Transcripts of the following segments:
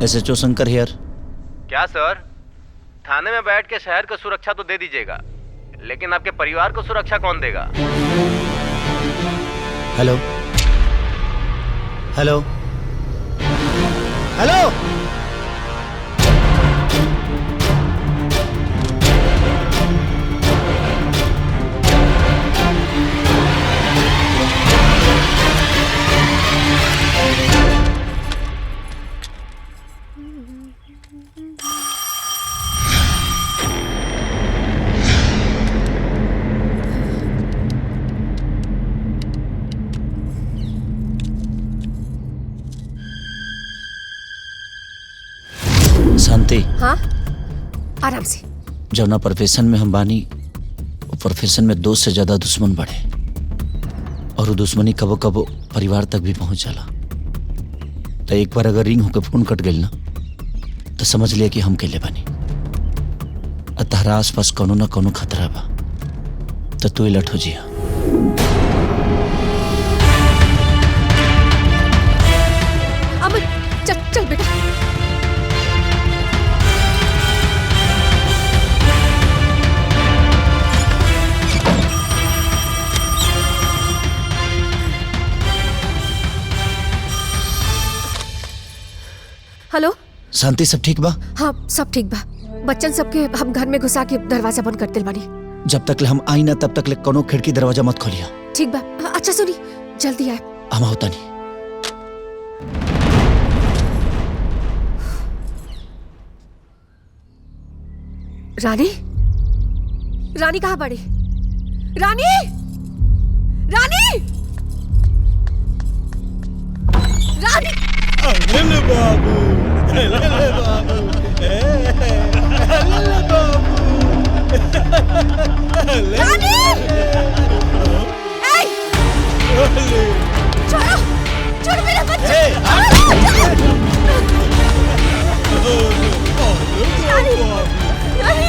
SHO Shankar हियर। क्या सर, थाने में बैठ के शहर को सुरक्षा तो दे दीजिएगा, लेकिन आपके परिवार को सुरक्षा कौन देगा? Hello hello hello. शांति। हाँ, आराम से। जवना प्रोफेशन में हम बानी, वो प्रोफेशन में दोस्त से ज्यादा दुश्मन बढ़े, और वो दुश्मनी कबो कबो परिवार तक भी पहुंच जाला। तो एक बार अगर रिंग होकर फोन कट गई ना, तो समझ लिया कि हम केले बानी। तारा आस पास कोनो ना कोनो खतरा बा, तो तू अलर्ट हो जिया। अब चल चल बेटा। हेलो शांति, सब ठीक बा? हाँ, सब ठीक बा। बच्चन सबके हम घर में घुसा के दरवाजा बंद कर दिल बानी। जब तक ले हम आई ना, तब तक ले कोनो खिड़की दरवाजा मत खोलिया। ठीक बा। अच्छा सुनी, जल्दी आए। हम होता नहीं। रानी, रानी कहाँ बड़ी? रानी, रानी, रानी। अरे बाबू, अरे बाबू, अरे बाबू, रानी! ए! छोड़ो, छोड़ो मेरे बच्चे! रानी, रानी, रानी!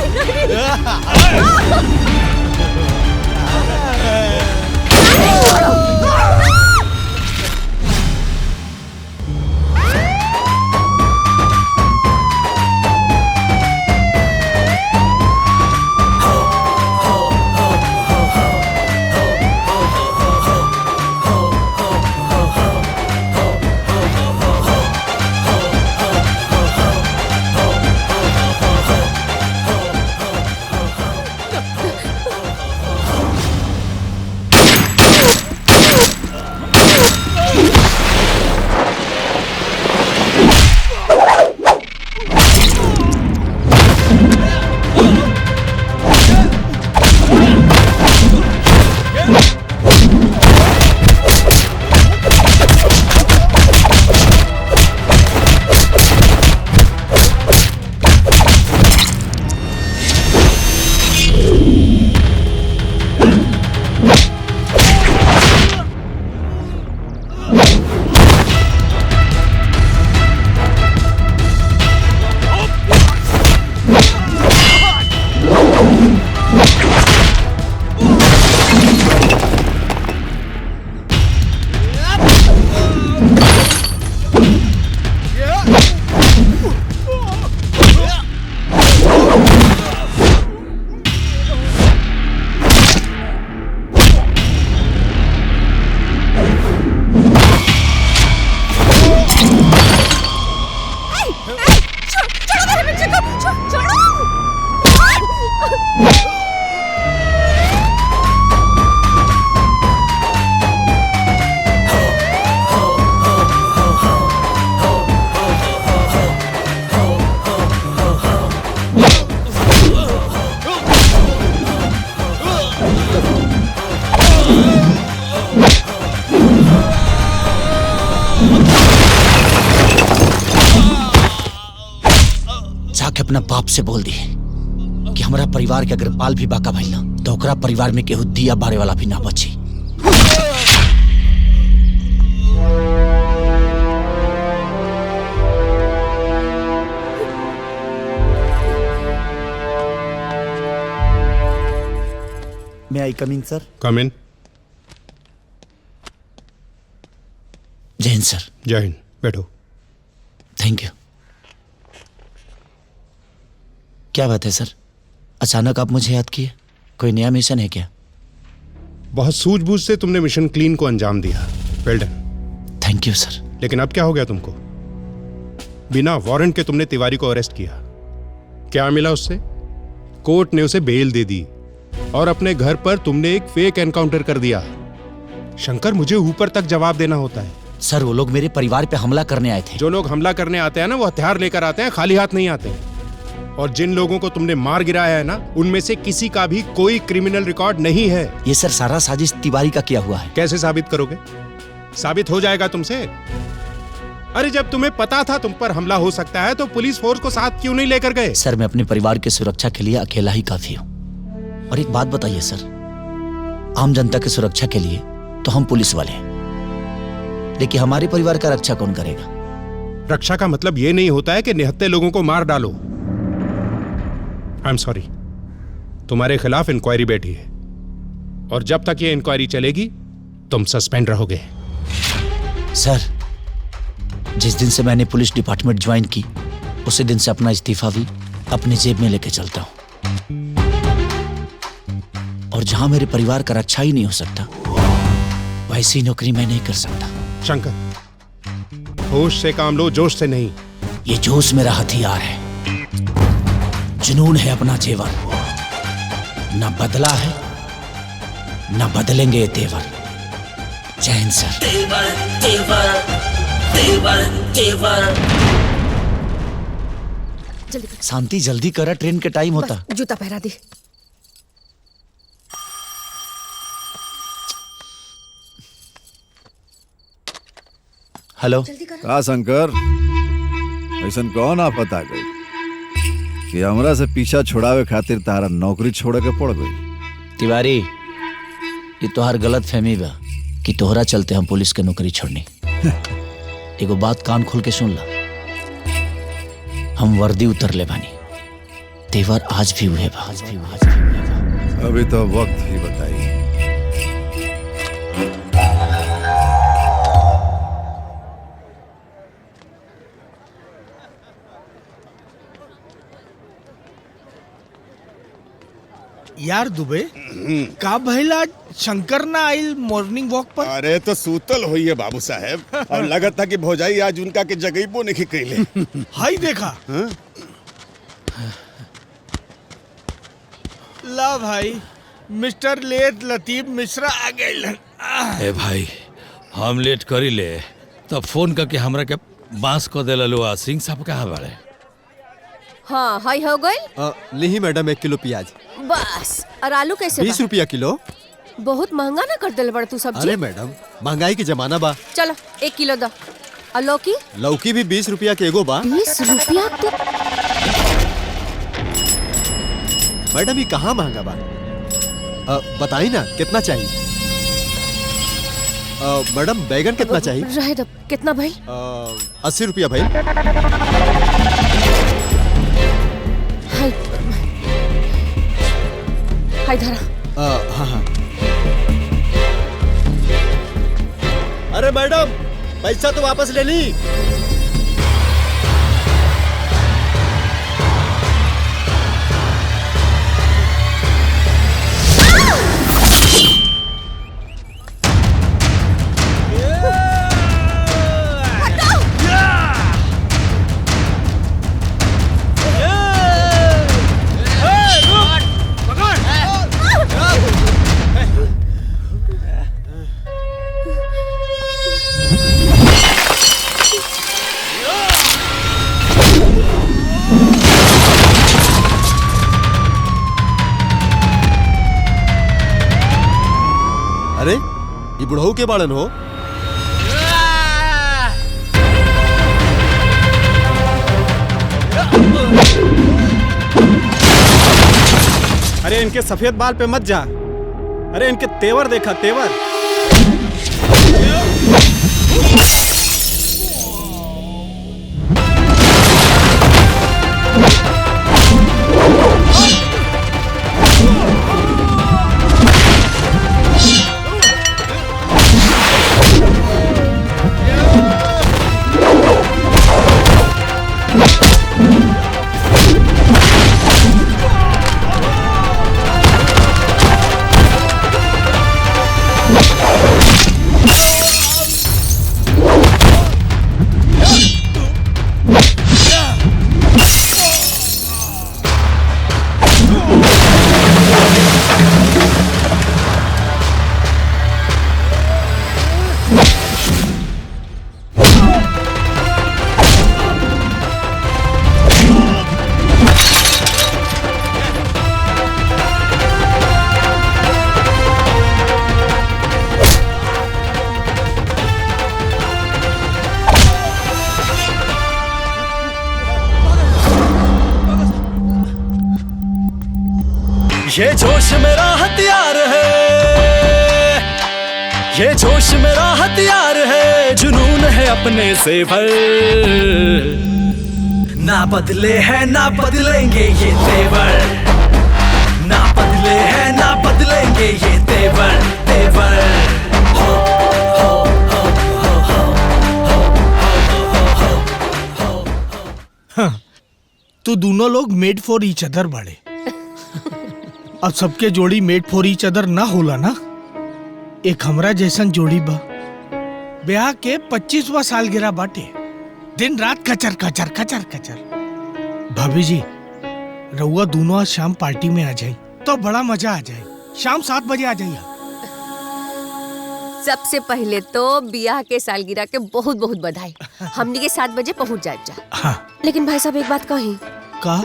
जाके अपना बाप से बोल दी कि हमारा परिवार के अगर बाल भी बाका भइल ना, तो ओकरा परिवार में केहू दिया बारे वाला भी ना बची। May I come in, sir? Come in. जय हिंद सर। जय हिंद, बैठो। Thank you. क्या बात है सर, अचानक आप मुझे याद किए? कोई नया मिशन है क्या? बहुत सूझबूझ से तुमने मिशन क्लीन को अंजाम दिया। Well done. थैंक यू सर। लेकिन अब क्या हो गया तुमको? बिना वारंट के तुमने तिवारी को अरेस्ट किया। क्या मिला उससे? कोर्ट ने उसे बेल दे दी और अपने घर पर तुमने एक फेक एनकाउंटर कर दिया। शंकर, मुझे ऊपर तक जवाब देना होता है। सर, वो लोग मेरे परिवार पे हमला करने आए थे। जो लोग हमला करने आते हैं ना, वो हथियार लेकर आते हैं, खाली हाथ नहीं आते। और जिन लोगों को तुमने मार गिराया है ना, उनमें से किसी का भी कोई क्रिमिनल रिकॉर्ड नहीं है। ये सर सारा साजिश तिवारी का किया हुआ है। कैसे साबित करोगे? साबित हो जाएगा तुमसे। अरे जब तुम्हें पता था तुम पर हमला हो सकता है तो पुलिस फोर्स को साथ क्यों नहीं लेकर गए? सर, मैं अपने परिवार की सुरक्षा के लिए अकेला ही काफी हूँ। और एक बात बताइए सर, आम जनता की सुरक्षा के लिए तो हम पुलिस वाले हैं, लेकिन हमारे परिवार का रक्षा कौन करेगा? रक्षा का मतलब यह नहीं होता है कि निहत्थे लोगों को मार डालो। आई एम सॉरी, तुम्हारे खिलाफ इंक्वायरी बैठी है और जब तक ये इंक्वायरी चलेगी तुम सस्पेंड रहोगे। सर, जिस दिन से मैंने पुलिस डिपार्टमेंट ज्वाइन की, उसी दिन से अपना इस्तीफा भी अपनी जेब में लेके चलता हूं। और जहां मेरे परिवार का रक्षा ही नहीं हो सकता, वैसी नौकरी मैं नहीं कर सकता। शंकर, होश से काम लो, जोश से नहीं। ये जोश मेरा हथियार है, जुनून है अपना जेवर। ना बदला है, ना बदलेंगे ये तेवर। जय हिंद सर। तेवर तेवर तेवर तेवर। जल्दी कर। शांति, जल्दी करा, ट्रेन के टाइम होता। बस, जूता पहरा दे। हेलो। जल्दी कर। का शंकर, ऐसन कौन आफत आ गई कि हमरा से पीछा छुड़ावे खातिर तारा नौकरी छोड़े के पड़ गई? तिवारी, ये तोहार गलत फहमी बा कि तोहरा चलते हम पुलिस के नौकरी छोड़नी। एगो बात कान खोल के सुन ला, हम वर्दी उतर ले बानी, तेवर आज भी हुए बा। अभी तो वक्त ही बताई। यार दुबे, का भइल आज शंकर ना आइल मॉर्निंग वॉक पर? अरे तो सूतल होई है बाबू साहब, और लगत था कि भौजाई आज उनका के जगईबो नहीं कैले। हाई देखा। ला भाई, मिस्टर लेट लतीफ मिश्रा आ गए। ए भाई, हम लेट करी ले तब फोन करके हमरा के बांस को दे ललुआ। सिंह साहब कहाँ बाड़े? हाँ, हाई हो गई। ली मैडम 1 किलो प्याज। बस। और आलू कैसे? 20 रुपया किलो। बहुत महंगा ना कर दिल बड़ तू सब्जी। अरे मैडम, महंगाई के जमाना बा। चलो 1 किलो दो। और लौकी? लौकी भी 20 रुपया के एगो बा। 20 रुपया तो? मैडम ये कहाँ महंगा बा? बताई ना कितना चाहिए? मैडम बैगन कितना चाहिए? रहे दो। कितना भाई? 80 रुपया भाई। हाय हाय धरा। हाँ हाँ। अरे मैडम, पैसा तो वापस ले ली। अरे ये बुढ़ऊ के बाड़न हो? अरे इनके सफेद बाल पे मत जा। अरे इनके तेवर देखा, तेवर। ये जोश मेरा हथियार है, ये जोश मेरा हथियार है, जुनून है अपने से भर। ना बदले हैं ना बदलेंगे ये तेवर, ना बदले हैं ना बदलेंगे ये तेवर तेवर। हो हो हो हो हो हो हो। तो दोनों लोग मेड फॉर ईच अदर बड़े। अब सबके जोड़ी मेड फॉर ईच अदर ना होला ना। एक हमरा जैसन जोड़ी बा, ब्याह के 25वां सालगिरह बाटे, दिन रात कचर कचर कचर कचर। भाभी जी, रउआ दोनों आज शाम पार्टी में आ जाए तो बड़ा मजा आ जाए। शाम 7 बजे आ जाइए। सबसे पहले तो बियाह के सालगिरह के बहुत बहुत बधाई। हमनी के 7 बजे पहुंच जाए जा। हाँ। लेकिन भाई साहब एक बात कही, का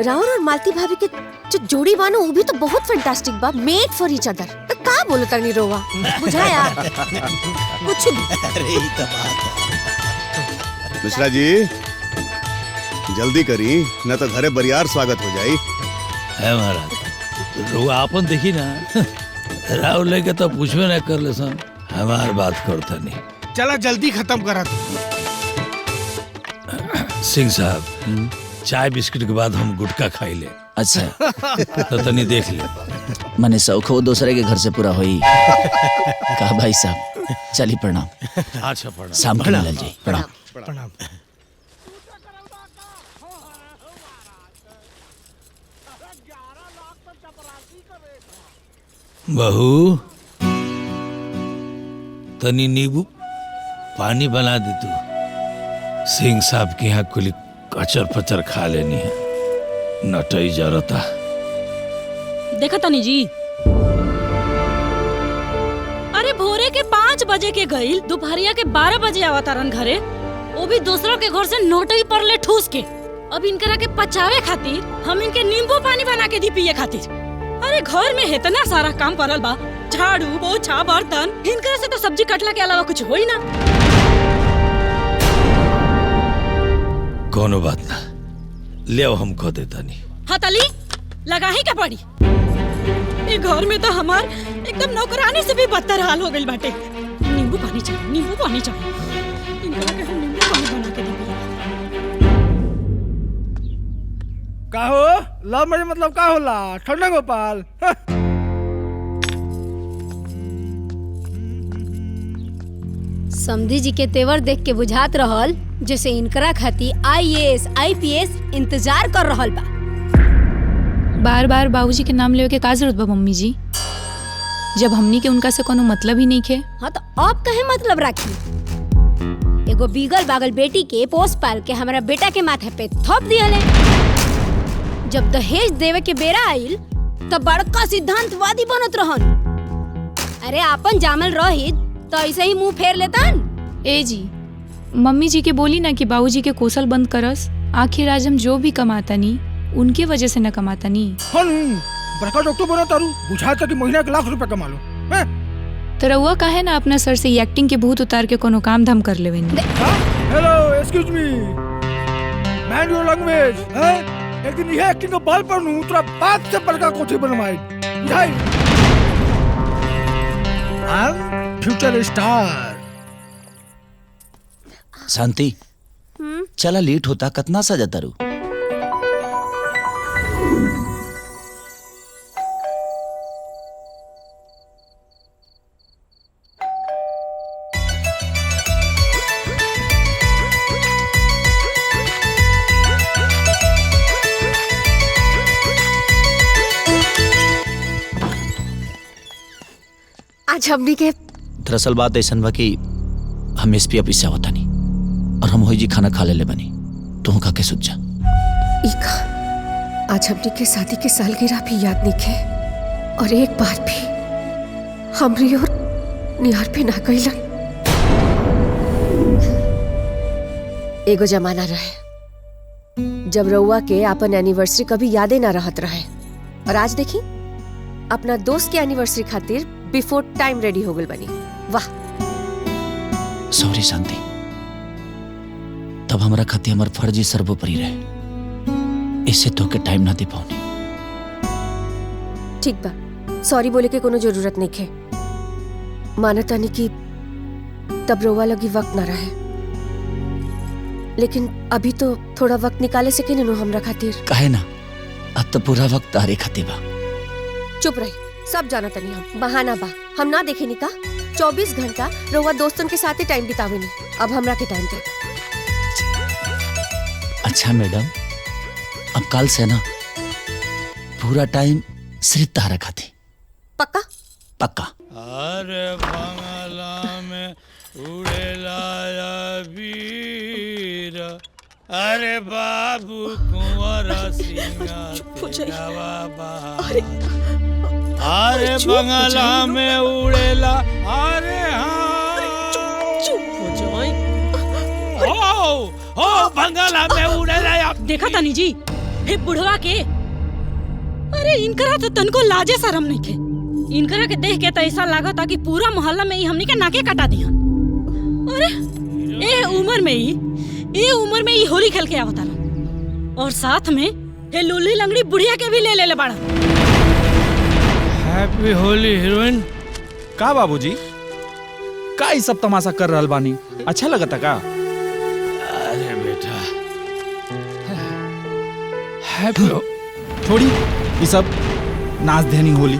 राहुल और मालती भाभी के जो जोड़ी बानो वो भी तो बहुत फैंटास्टिक बा, मेड फॉर ईच अदर। तो का बोलो तनी रोवा बुझा यार कुछ भी। अरे ये तो बात है। मिश्रा जी जल्दी करी, न तो घरे बरियार स्वागत हो जाई। है महाराज, रुआ आपन देखी ना, राहुल लेके तो पूछवे ना कर ले सन, हमार बात करता नहीं। चला जल्दी खत्म करा तू। सिंह साहब, चाय बिस्किट के बाद हम गुटखा खाई ले। अच्छा तो तनी देख ले। मने शौक हो दूसरे के घर से पूरा होई। का भाई साहब, चली प्रणाम। अच्छा प्रणाम। शाम को मिलल जाई। प्रणाम। प्रणाम। बहू, तनी नींबू पानी बना दे तू। सिंह साहब के यहाँ कुली कचर पचर खा लेनी है, नटई जरता। देखा तनी जी, अरे भोरे के 5 बजे के गईल, दोपहरिया के 12 बजे आवतारन घरे, वो भी दूसरों के घर से नोटई पर ले ठूस के। अब इनकरा के पचावे खातिर हम इनके नींबू पानी बना के दी पिए खातिर। अरे घर में इतना सारा काम पड़ल बा, झाड़ू पोछा बर्तन, इनकरा से तो सब्जी कटला के अलावा कुछ होई ना। कोनो बात ना, ले आओ, हम खो देता नहीं। हाँ तली लगा ही क्या पड़ी। ये घर में तो हमार एकदम नौकरानी से भी बदतर हाल हो गई बाटे। नींबू पानी चाहिए, नींबू पानी चाहिए। इनकरा के हम नींबू पानी बना के दी। का हो लव मैरिज मतलब का होला? ठंडा गोपाल। समधी जी के तेवर देख के बुझात रहल जैसे इनकरा खाती IAS IPS इंतजार कर रहल बा। बार बार बाबूजी के नाम लेवे के का जरूरत बा मम्मी जी, जब हमनी के उनका से कोनो मतलब ही नहीं खे। हाँ तो अब कहे मतलब राखी। एगो बीगल बागल बेटी के पोस पाल के हमारा बेटा के माथे पे थोप दिया। जब दहेज देवे के बेरा आइल तब बड़का सिद्धांतवादी बनत रहन। अरे आपन जामल रहित तो ऐसे ही मुंह फेर लेतन। ए जी, मम्मी जी के बोली ना कि बाबूजी के कोसल बंद करस। आखिर आज हम जो भी कमाता नी उनके वजह से न कमाता नी। बड़का डॉक्टर बना तारू, बुझाता कि महीना के लाख रुपए कमा लो। तो रउआ काहे ना अपना सर से एक्टिंग के भूत उतार के कोनो काम धाम कर लेवे। Hello excuse me, mind your language. एक दिन ये एक्टिंग का बाल पर नू तेरा बात से बड़का कोठी बनवाई। बुझाई फ्यूचर स्टार। शांति, चला लेट होता, कितना सा जाता रू। आज हमनी के दरअसल बात ऐसा बा कि हम SP ऑफिस से आवता नहीं और हम होई जी खाना खा ले बनी, तू खा के सुत जा। आज हमनी के शादी के सालगिरह भी याद नहीं खे और एक बार भी हमरी और निहार पे ना कइलन। एगो जमाना रहे जब रउआ के अपन एनिवर्सरी कभी यादे ना रहत रहे, और आज देखी अपना दोस्त के एनिवर्सरी खातिर बिफोर टाइम रेडी हो गल बनी। वाह। सॉरी शांति, तब हमारा खातिर हमार फर्जी सर्वोपरि रहे, इससे तो के टाइम ना दे पाऊनी। ठीक बा, सॉरी बोले के कोनो जरूरत नहीं खे। मानता नहीं कि तब रोवा लगी वक्त ना रहे, लेकिन अभी तो थोड़ा वक्त निकाले सके नो हमरा खातिर। काहे ना, अब तो पूरा वक्त तारे खातिर बा। चुप रही, सब जाना तनी हम बहाना बा। हम ना देखे निका 24 घंटा रोवा दोस्तन के साथ ही टाइम बितावे नहीं। अब हमरा के टाइम दे। अच्छा मैडम, अब कल से ना पूरा टाइम सिर्फ तारा खातिर। पक्का? पक्का। अरे बंगला में उड़ेला वीर, अरे बाबू कुंवरा सिंगा अरे बंगला में उड़ेला, अरे हाँ बंगला में उड़ेला। देखा तानी जी, हे बुढ़वा के, अरे इनकरा तो तनको लाजे शरम नहीं थे। इनकरा के देख के तो ऐसा लगा था कि पूरा मोहल्ला में ही हमनी के नाके कटा दिया। अरे ए उम्र में ही होली खेल के आवता रहा, और साथ में ये लूली लंगड़ी बुढ़िया के भी ले बाड़ा। Happy Holi heroine. का बाबूजी, का ई सब तमाशा कर रहल बानी? अच्छा लगता का? अरे बेटा हैप्पी थोड़ी ये सब नाच देनी होली।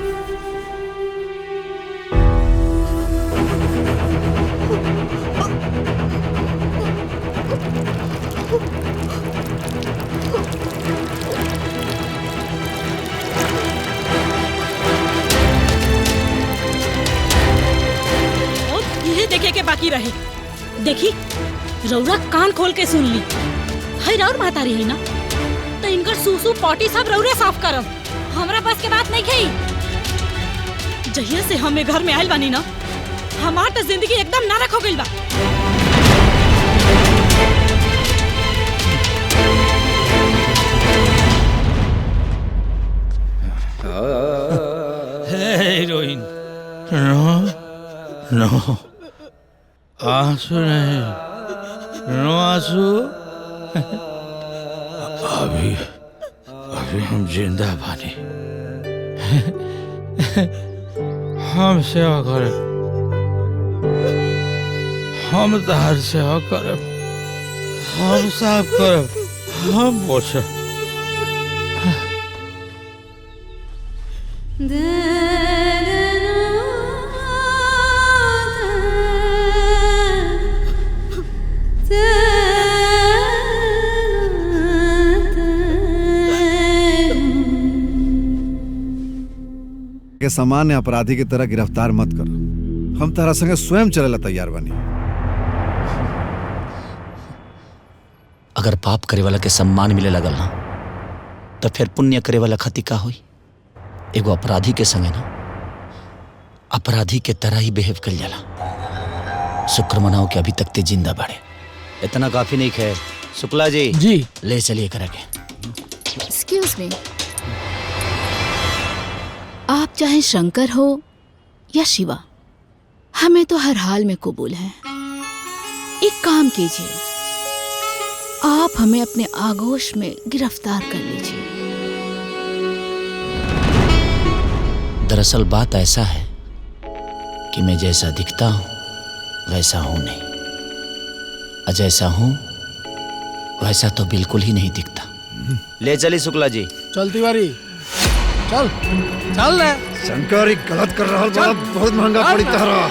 देखे के बाकी रहे। देखी रौरा कान खोल के सुन ली। है रौर महतारी है ना, तो इनकर सूसू पॉटी सब रौरे साफ करब। हमरा बस के बात नहीं खई। जहिया से हमें घर में आयल बानी ना, हमार तो जिंदगी एकदम नरक हो गइल बा। हीरोइन नो आंसू नहीं, नो आंसू। अभी हम जिंदा बानी। हम सेवा करे, हम तहार सेवा करे, हम साफ करे, हम पोछे। के सामान्य अपराधी की तरह गिरफ्तार मत करो। हम तारा संगे स्वयं चलेला तैयार बनी। अगर पाप करे वाला के सम्मान मिले लगल ना, तो फिर पुण्य करे वाला खती का हुई? एगो अपराधी के संगे ना अपराधी के तरह ही बिहेव कर जाला। शुक्र मनाओ कि अभी तक ते जिंदा बाड़े। इतना काफी नहीं है। शुक्ला जी ले चलिए करा के। एक्सक्यूज मी, आप चाहे शंकर हो या शिवा, हमें तो हर हाल में कबूल हैं। एक काम कीजिए, आप हमें अपने आगोश में गिरफ्तार कर लीजिए। दरअसल बात ऐसा है कि मैं जैसा दिखता हूं वैसा हूं नहीं, और जैसा हूं वैसा तो बिल्कुल ही नहीं दिखता। ले चली शुक्ला जी। चल तिवारी, चल चल रे। शंकर गलत कर रहा बा, बहुत महंगा पड़ी तहरा।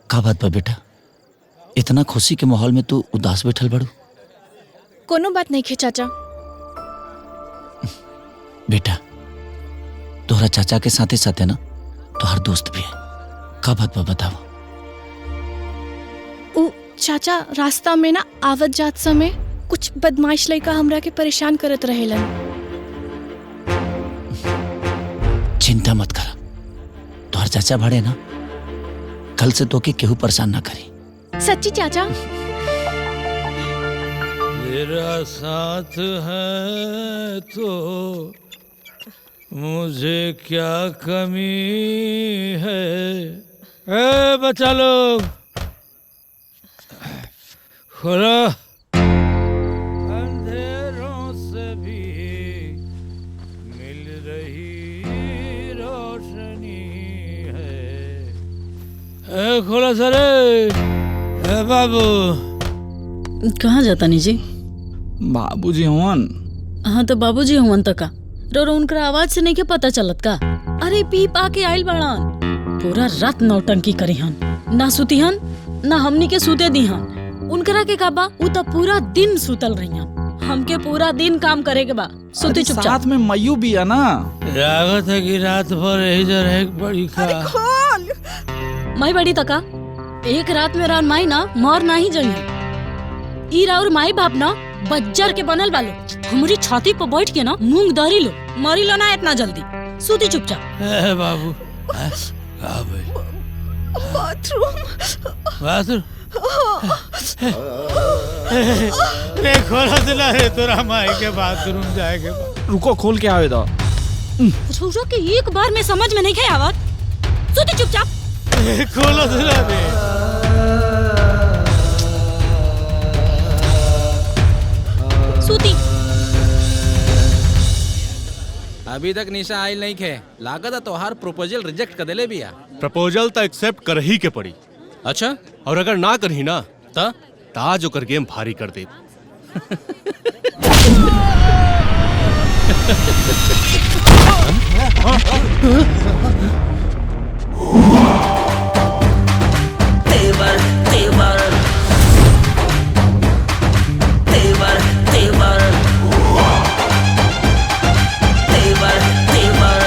का बात बा बेटा, इतना खुशी के माहौल में तू उदास बैठल बड़ू? कोनो बात नहीं खे चाचा। बेटा तोहरा चाचा के साथे साथे ना तोहर दोस्त भी है। का बात बा बताओ। उ चाचा रास्ता में ना आवत जात समय कुछ बदमाश लड़का हमरा के परेशान करत रहेलन। चिंता मत कर, तोहर चाचा भाड़े ना कल से तो के केहू परेशान ना करी। सच्ची चाचा? तेरा साथ है तो मुझे क्या कमी है। ए बच्चा लोग खोलो। अंधेरों से भी मिल रही रोशनी है। ए खोलो सरे। ए बाबू कहाँ जाता नी जी? बाबूजी हवन। हाँ तो बाबूजी हवन तो का रो उनका आवाज से नहीं के पता चलत का? अरे पी पा के आइल बड़ान, पूरा रात नौटंकी करी हन, ना सुती हन ना हमनी के सूते दी हन। उनकरा के का बा उ तो पूरा दिन सुतल रही हन, हमके पूरा दिन काम करे के बा। सुती चुपचाप। साथ में मयू भी है ना। लागत है कि रात भर यही जर है बड़ी का। माई बड़ी तका एक रात में रान माई ना मर नहीं जाइए। ई राउर माई बाप ना बज्जर के बनल बालो, हमारी छाती पर बैठ के ना मूंग दरी लो, मरी लो ना इतना जल्दी। सूती चुपचाप। ए बाबू बाथरूम रे खोला दिला रे तोरा माई के बाथरूम जाएगे। रुको खोल के आवे दो। छोरा के एक बार में समझ में नहीं खे आवत। सूती चुपचाप। खोला दिला रे। सूती। अभी तक निशा आइल नहीं खे, लागत है तोहार प्रपोजल रिजेक्ट कर देले बिया। प्रपोजल तो एक्सेप्ट कर ही के पड़ी। अच्छा, और अगर ना करही ना ताज ओकर गेम भारी कर दे। तेवर तेवर तेवर तेवर तेवर तेवर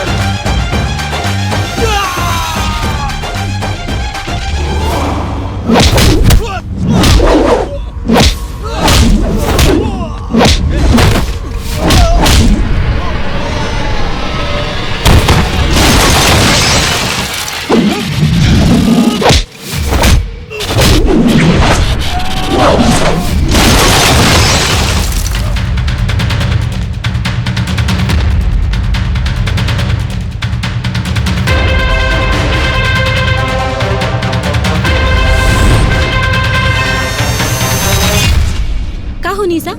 निशा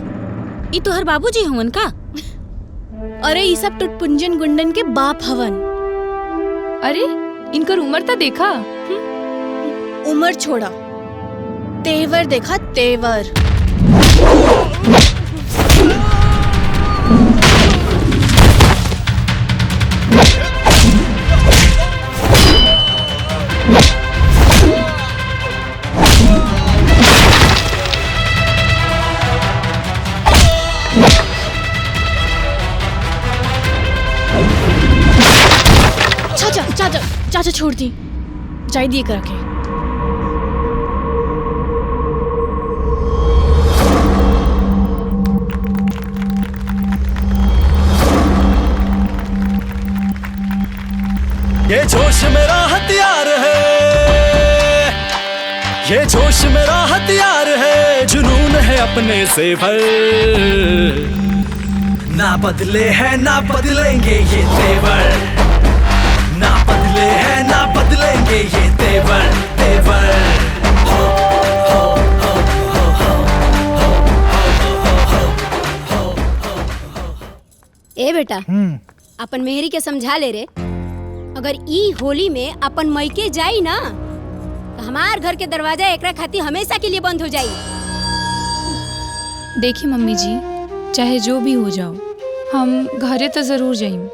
ई तोहर बाबूजी हवन का? अरे ये सब टुटपुंजन गुंडन के बाप हवन। अरे इनकर उम्र तो देखा। उम्र छोड़ा, तेवर देखा तेवर। चाचा छोड़ दी, जाई दिए कर रखे। ये जोश मेरा हथियार है, ये जोश मेरा हथियार है, जुनून है अपने से भर। ना बदले हैं ना बदलेंगे ये तेवर, ना बदले हैं ना बदलेंगे ये तेवर तेवर। हो हो हो हो हो हो हो हो। ए बेटा, अपन मेहरी के समझा ले रे, अगर ई होली में अपन मईके जाई ना तो हमार घर के दरवाजा एकरा खातिर हमेशा के लिए बंद हो जाई। देखी मम्मी जी, चाहे जो भी हो जाओ हम घरे तो जरूर जाइम,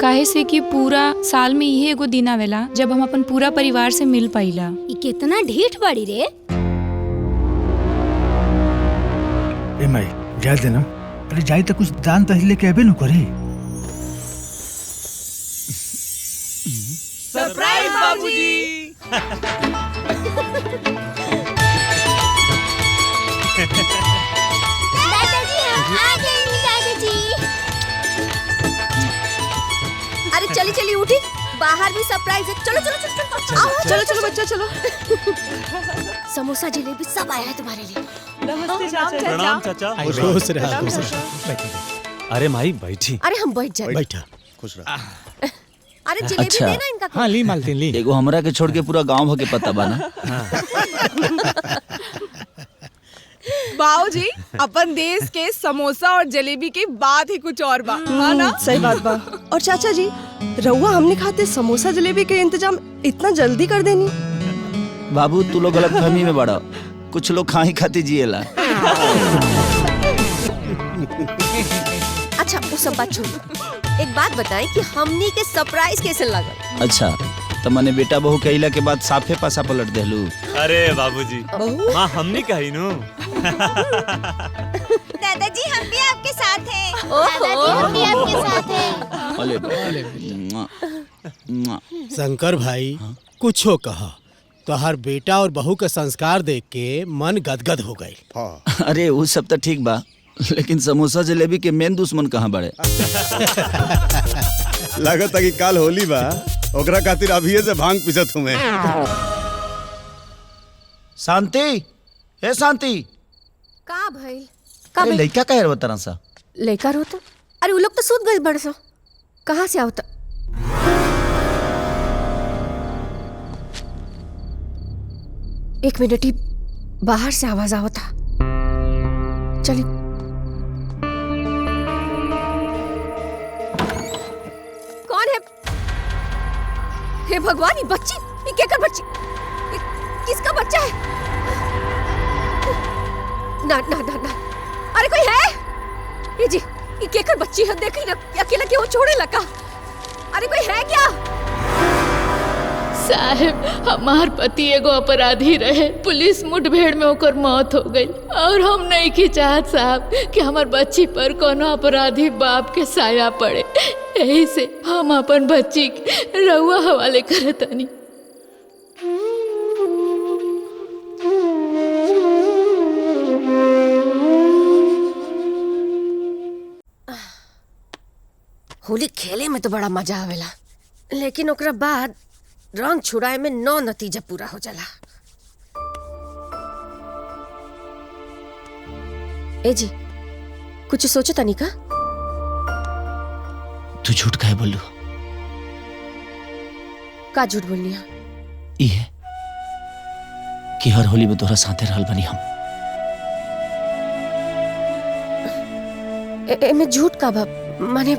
काहे से कि पूरा साल में यही एगो दिन आवेला जब हम अपन पूरा परिवार से मिल पाइला। ई कितना ढीठ बड़ी रे। ए माई जा देना, अरे जाई तो कुछ दान तहले के अबे न करे। सरप्राइज बाबूजी। दादाजी हम आ गए दादाजी। अरे चली चली उठी, बाहर भी सरप्राइज है। चलो चलो चलो चलो आओ, चलो चलो बच्चा चलो। समोसा जलेबी सब आया है तुम्हारे लिए। प्रणाम चाचा। खुश रहा, खुश रहा। अरे माई बैठी। अरे हम बैठ जाए। बैठा। खुश रहा। अरे जलेबी अच्छा। देना इनका। हाँ ली मालती ली। एगो हमरा के छोड़ के पूरा गांव भर के पता बा ना। बाबूजी, अपन देश के समोसा और जलेबी की बात ही कुछ और बा, हाँ ना? सही बात बा। और चाचा जी, रउआ हमने खाते समोसा जलेबी के इंतजाम इतना जल्दी कर देनी? बाबू तू लोग गलतफहमी में बड़ा, कुछ लोग खाही खाती जिएला। अच्छा वो सब बात छोड़ो, एक बात बताएं कि हमनी के सरप्राइज कैसे लगल? अच्छा तो मैंने बेटा बहू कहला के बाद साफे पासा पलट देलू। अरे बाबूजी, माँ हमने कही नो। दादाजी हम भी आपके साथ हैं। दादाजी हम भी आपके साथ हैं। शंकर भाई कुछो कहा, तो हर बेटा और बहू का संस्कार देख के मन गदगद हो गई। अरे वो सब तो ठीक बा, लेकिन समोसा जलेबी के मेन दुश्मन कहाँ बड़े? लागत है कि काल होली बा, ओकरा खातिर अभी से भांग पिसत हूँ मैं। शांति, हे शांति। का भाई? अरे लड़का का है तरह सा? लड़का रो तो? अरे वो लोग तो सूत गए बड़ सो। कहाँ से आवता? एक मिनट ही बाहर से आवाज आवता। चलिए। कौन है? हे भगवान, ये बच्ची, ये क्या कर बच्ची? ये किसका बच्चा है? ना ना ना ना, अरे कोई है? ये जी, ये क्या कर बच्ची है? देखी ना, अकेला क्यों छोड़े लगा? अरे कोई है क्या? साहब, हमार पति एगो अपराधी रहे, पुलिस मुठभेड़ में होकर मौत हो गई और हम नहीं की चाहत साहब कि हमार बच्ची पर कोनो अपराधी बाप के साया पड़े। यही से हम अपन बच्ची के रउआ हवाले करतनी। होली खेले में तो बड़ा मजा आवेला, लेकिन ओकरा बाद रंग छुड़ाए में 9 नतीजा पूरा हो जाला। ए जी, कुछ सोचो तनी का? तू झूठ काहे बोलू? का झूठ बोलनी है? ई है कि हर होली में तोरा साथे रहल बनी हम। में झूठ का बा? माने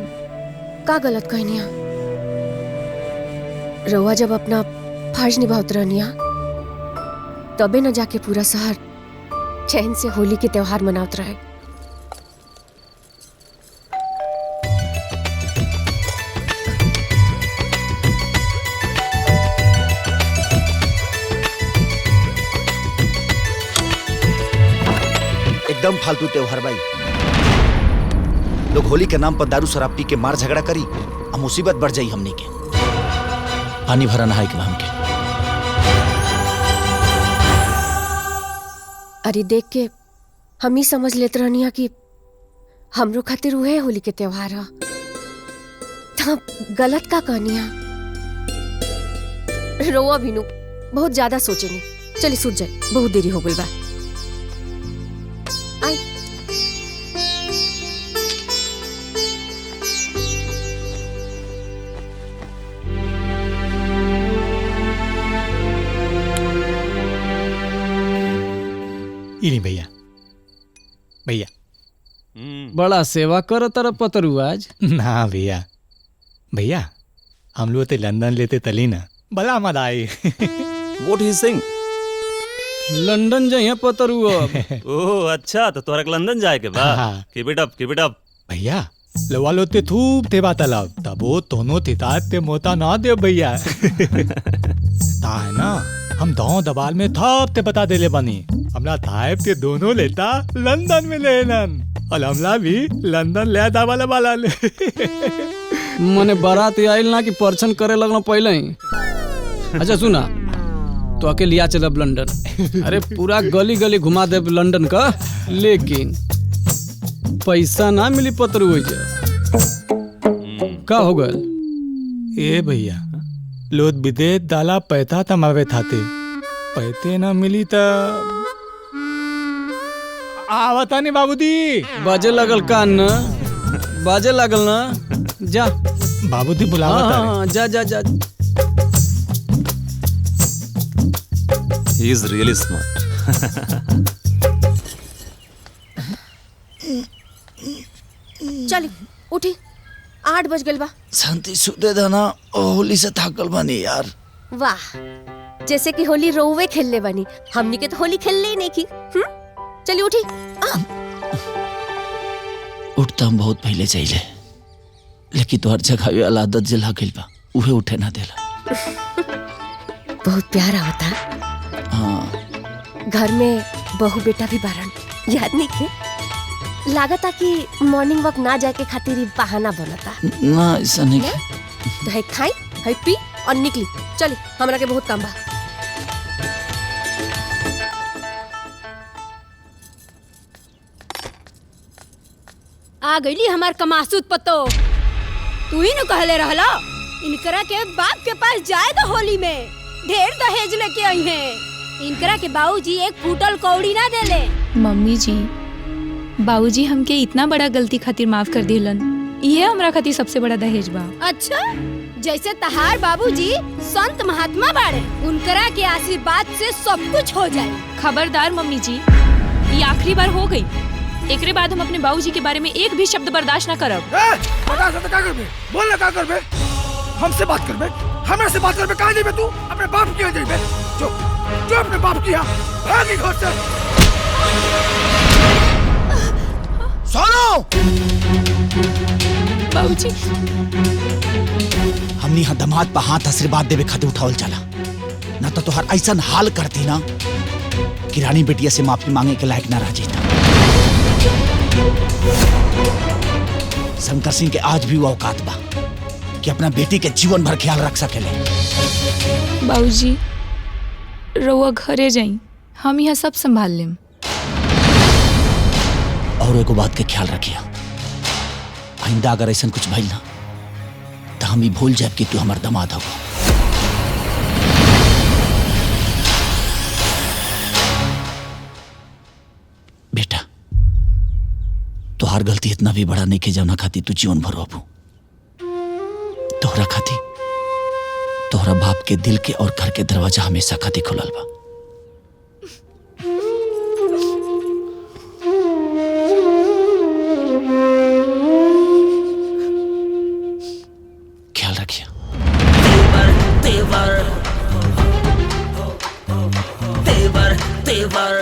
का गलत कहनी है? रउआ जब अपना फर्ज निभावत रहनिया, तबे न जाके पूरा शहर चैन से होली के त्योहार मनावत रहे। एकदम फालतू त्योहार भाई। लोग होली के नाम पर दारू शराब पी के मार झगड़ा करी, अब मुसीबत बढ़ जाई हमनी के। पानी भरा नहाए के हम के। अरे देख के हम ही समझ लेते रहनिया कि हमरो खातिर उहे होली के त्योहार है, तो गलत का कहनिया? रोआ भीनू, बहुत ज्यादा सोचे नहीं। चली सूझ जाए, बहुत देरी हो गई बा। आई इनी भैया, भैया बड़ा सेवा करो तरफ पतरू आज। ना भैया, भैया हम लोग ते लंदन लेते तली ना, बड़ा मजा आई। What he saying? लंदन जाइए पतरू अब। ओह अच्छा, तो तोरा के लंदन जाए के बा? Keep it up, keep it up. भैया लवा लोते थूप ते बात लाव, तब वो दोनों तितात ते मोता ना दे भैया। ता है ना, हम दो दबाल में थाप ते बता देले बनी, हमला थाप ते दोनों लेता लंदन में लेलन, और हमला भी लंदन ले दावाला वाला ले। मने बारात आइल ना कि परछन करे लगना पहले ही। अच्छा सुना, तो आके लिया चलब लंदन। अरे पूरा गली गली घुमा दे लंदन का, लेकिन पैसा ना मिली पतरू हो जा। का हो गल? ए भैया लोद बिदे दाला पैता तमावे थाते पैते ना मिली त आवता नहीं बाबूजी। बाजे लगल कान न, बाजे लगल ना, जा बाबूजी बुलावा हाँ, जा जा जा। He is really smart. चली उठी 8 बज गइल बा। शांति सुते दाना होली से थाकल बानी यार। वाह, जैसे कि होली रोवे खेलने बनी, हमनी के तो होली खेलने ही नहीं की। चली उठी। उठता हम बहुत पहले चाहिए, लेकिन तोहर जगावे वाला आदत जला गइल बा, उहे उठे ना देला। बहुत प्यारा होता। हाँ। घर में बहू बेटा भी बारन, याद नहीं के? लागता कि मॉर्निंग वॉक ना जाके खातिर ही बहाना बनता। ना ऐसा नहीं है। तो है खाई, है पी और निकली। चली, हमरा के बहुत काम बा। आ गईली हमार कमासूत पतो। तू ही न कहले रहला इनकरा के बाप के पास जाए तो होली में ढेर दहेज लेके आई हैं। इनकरा के बाबूजी एक फूटल कौड़ी ना देले। मम्मी जी, बाबूजी हमके इतना बड़ा गलती खातिर माफ कर दिलन, ये हमरा खातिर सबसे बड़ा दहेज बा। अच्छा, जैसे तहार बाबूजी संत महात्मा बाड़े, उनकरा के आशीर्वाद से सब कुछ हो जाए। खबरदार मम्मी जी, ये आखिरी बार हो गई। एकरे बाद हम अपने बाबूजी के बारे में एक भी शब्द बर्दाश्त न करब। बोलना का करबे? हमसे बात करबे? हमरा से बात करबे? कहां जेबे तू? अपने बाप की जेबे? जो अपने बाप की भागी घर से। सुनो बाबूजी, हमनी यहाँ दमाद पर हाथ आशीर्वाद देवे खातिर उठावल चला, ना तो तोहर ऐसा हाल करती ना कि रानी बेटिया से माफी मांगे के लायक ना रह जीता। शंकर सिंह के आज भी वो औकात बा कि अपना बेटी के जीवन भर ख्याल रख सकेले। बाबूजी, रउआ घरे जाई, हम यहाँ सब संभाल लेम। और एगो बात के ख्याल रखिया, आइंदा अगर ऐसा कुछ भइल ना तो हम ही भूल जाए कि तू हमार दामाद हो। बेटा, तोहार गलती इतना भी बड़ा नहीं के जौना खाती तू जीवन भर रोबू। तोहरा खाती, तोहरा बाप के दिल के और घर के दरवाजा हमेशा खाती खुलल बा। ख्याल रखिए। तेवर तेवर तेवर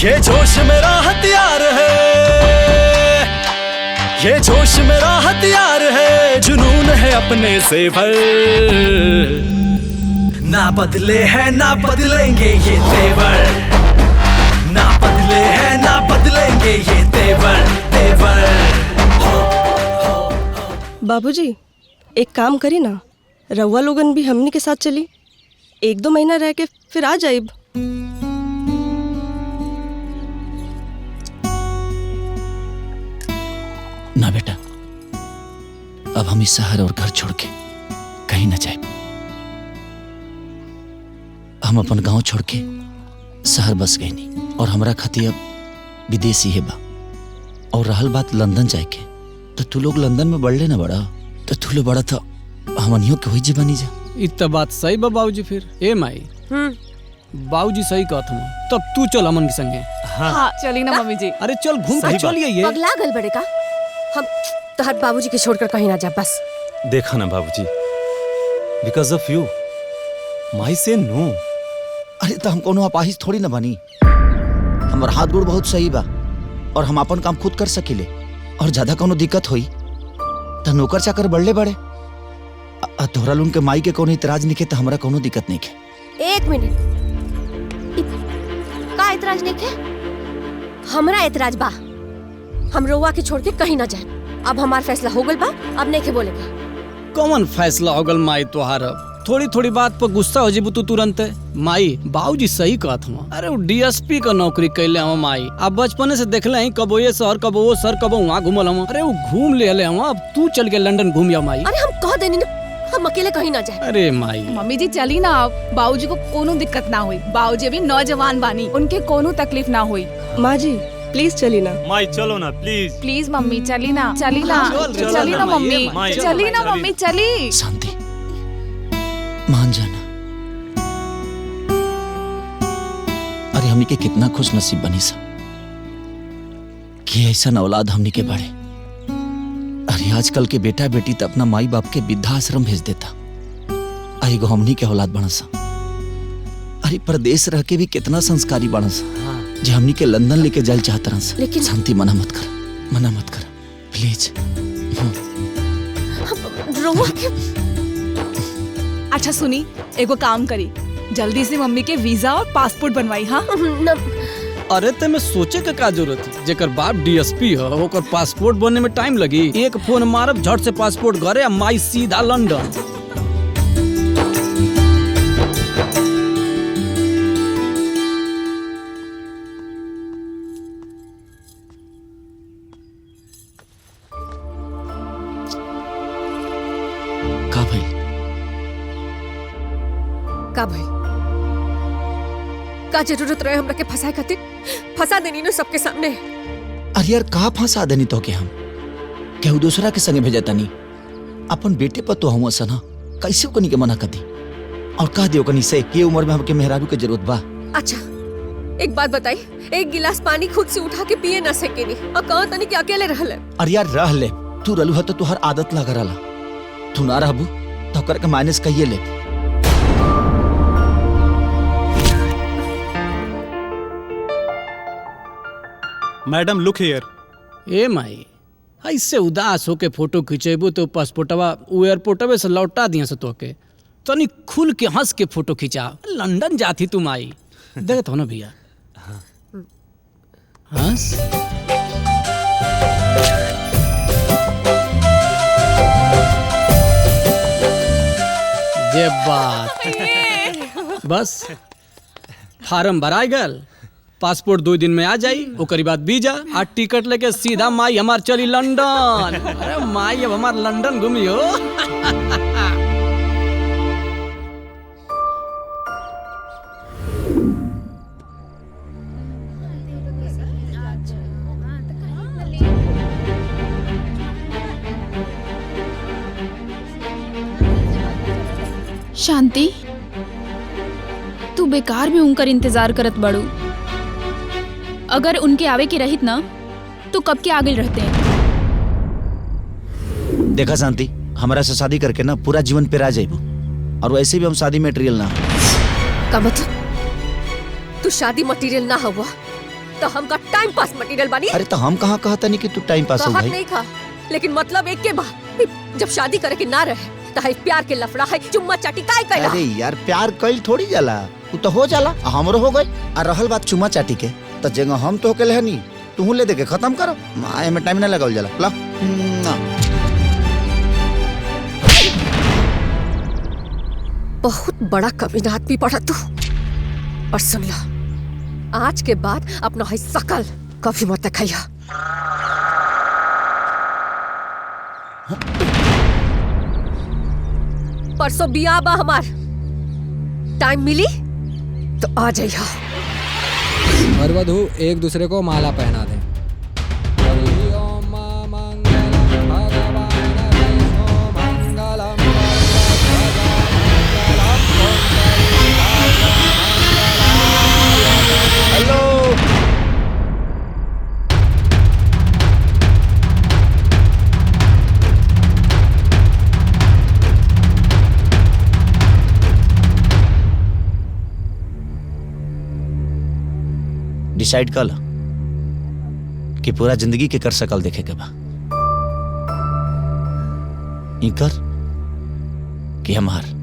ये जोश मेरा हथियार है, ये जोश मेरा हथियार है, जुनून है अपने से भर। ना बदले हैं ना बदलेंगे ये तेवर, ना बदले हैं ना बदलेंगे ये तेवर तेवर। बाबूजी, एक काम करी ना, रउआ लोगन भी हमनी के साथ चली, 1-2 महीना रह के फिर आ जाइब। ना बेटा, अब हम इस शहर और घर छोड़ के कहीं न जाए। हम अपन गांव छोड़ के शहर बस गए नहीं, और हमरा खातिर अब विदेशी है बा। और रहल बात लंदन जाए के, तो तू लोग लंदन में बढ़ले ना बड़ा, तो तू लोग बड़ा था हमनियों के वही जीवनी जा। इतना बात सही बा बाबूजी। फिर ए माई, बाबूजी सही कहत हूँ, तब तू चल अमन के संगे। हाँ, चली ना मम्मी जी। अरे चल घूम के चलिए। ये पगला गल बड़े का, हम तोहर बाबूजी के छोड़कर कहीं ना जा बस। देखा ना बाबूजी, बिकॉज ऑफ यू माई से नो। अरे तो हम कोनो अपाहिज थोड़ी ना बनी, हमार हाथ गोड़ बहुत सही बा और हम अपन काम खुद कर सकीले। और ज्यादा कोनो दिक्कत होई तो नौकर चाकर बढ़ले बड़े। तोहरा लोगन के माई के कोनो इतराज नहीं के तो हमरा कोनो दिक्कत नहीं के। 1 मिनट, का इतराज नहीं के? हमरा इतराज बा। हम रउआ के छोड़ के कहीं ना जाए। अब हमार फैसला हो गल बा, अब नहीं के बोलेगा। कौन फैसला हो गल माई तोहार? अब थोड़ी थोड़ी बात पर गुस्सा हो जीबू तू तुरंत। माई बाबूजी सही कहत हूँ। अरे वो डीएसपी का नौकरी कैले हम माई। अब बचपने से देखले हैं कबो ये शहर कबो वो शहर कबो वहाँ घूमल हम। अरे वो घूम ले हम। अब तू चल के लंदन घूम या माई। अरे हम कह देनी ना हम अकेले कहीं ना जाए। अरे माई मम्मी जी चली ना आप, बाबूजी को कोनो दिक्कत ना हुई। बाबूजी अभी नौजवान बानी, उनके कोनो तकलीफ ना हुई। माँ जी प्लीज चली ना। माई चलो ना प्लीज। प्लीज मम्मी चली ना, चली ना, चल, चली ना माई, मम्मी, माई, चली ना मम्मी, चली। शांति मान जाना। अरे हमनी के कितना खुश नसीब बनी सा कि ऐसा औलाद हमनी के बड़े। अरे आजकल के बेटा बेटी तो अपना माई बाप के वृद्धाश्रम भेज देता, एगो हमनी के औलाद बना सा। अरे परदेश रह के भी कितना संस्कारी बना सा जो हमनी के लंदन लेके जाल चाहता रहा सा। लेकिन शांति मना मत कर, मना मत कर प्लीज। रउआ के अच्छा सुनी, एगो काम करी, जल्दी से मम्मी के वीजा और पासपोर्ट बनवाई। हाँ अरे ते में सोचे के का जरूरत है। जेकर बाप डीएसपी है ओकर पासपोर्ट बनने में टाइम लगी। एक फोन मारब झट से पासपोर्ट घरे, माई सीधा लंदन। का भाई का भाई का जरूरत रहे हमरा के फंसाए खातिर? फंसा देनी ना सबके सामने। अरे यार कहा फंसा देनी तो के हम केहू दूसरा के संगे भेजता नहीं। अपन बेटे पर तो हम सना कैसे कनी के मना कर दी और कह दियो कनी से कि उम्र में हमके मेहरारू के जरूरत बा। अच्छा एक बात बताई, एक गिलास पानी खुद से उठा के पिए ना सकेनी और कहा तनी कि अकेले रहले। अरे यार रह ले, तू रलू है तो तुहर आदत लगा रहा। तू ना रहबू तो करके माइनस कहिए ले। मैडम लुक हियर। ए माई ऐसे उदास होके फोटो खिंचेबू तो पासपोर्टवा वो एयरपोर्टवे से लौटा दिया से तोके। तनी खुल के हंस के फोटो खिंचा। लंदन जाती तुम आई देख तो ना भैया। हंस ये बात बस फार्म भराई गल, पासपोर्ट 2 दिन में आ जाई, ओकरी बाद वीजा आ टिकट लेके सीधा माई हमार चली लंदन। अरे माई अब हमार लंदन घूमियो। शांति तू बेकार भी उनकर इंतजार करत बड़ू। अगर उनके आवे के रहित ना तो कब के आगे रहते हैं। देखा शांति हमारा से शादी करके ना पूरा जीवन पे आ जाइबू और वैसे भी हम शादी मटेरियल ना। का मतलब तू शादी मटेरियल ना हुआ तो हमका टाइम पास मटेरियल बनी। अरे तो हम कहाँ कहता नहीं कि तू टाइम पास हो भाई। नहीं खा लेकिन मतलब एक के बाद जब शादी करे के ना रहे तो है प्यार के लफड़ा है चुम्मा चाटी काय कहला। अरे यार प्यार कइल थोड़ी जाला, तू तो हो जाला हमरो हो गई। और रहल बात चुम्मा चाटी के तो जगह हम तो के लेहनी तू ले दे के खत्म करो। माए में टाइम ना लगावल जाला। ला ना। बहुत बड़ा कमीना आदमी पड़ा तू। और सुन ला आज के बाद अपना है शकल कभी मत दिखाइया। परसों बियाह बा हमार, टाइम मिली तो आ जाइया। वर वधू एक दूसरे को माला पहना दें। डिसाइड कर ला कि पूरा जिंदगी के कर सकल देखे के बा। ई कर कि हमार।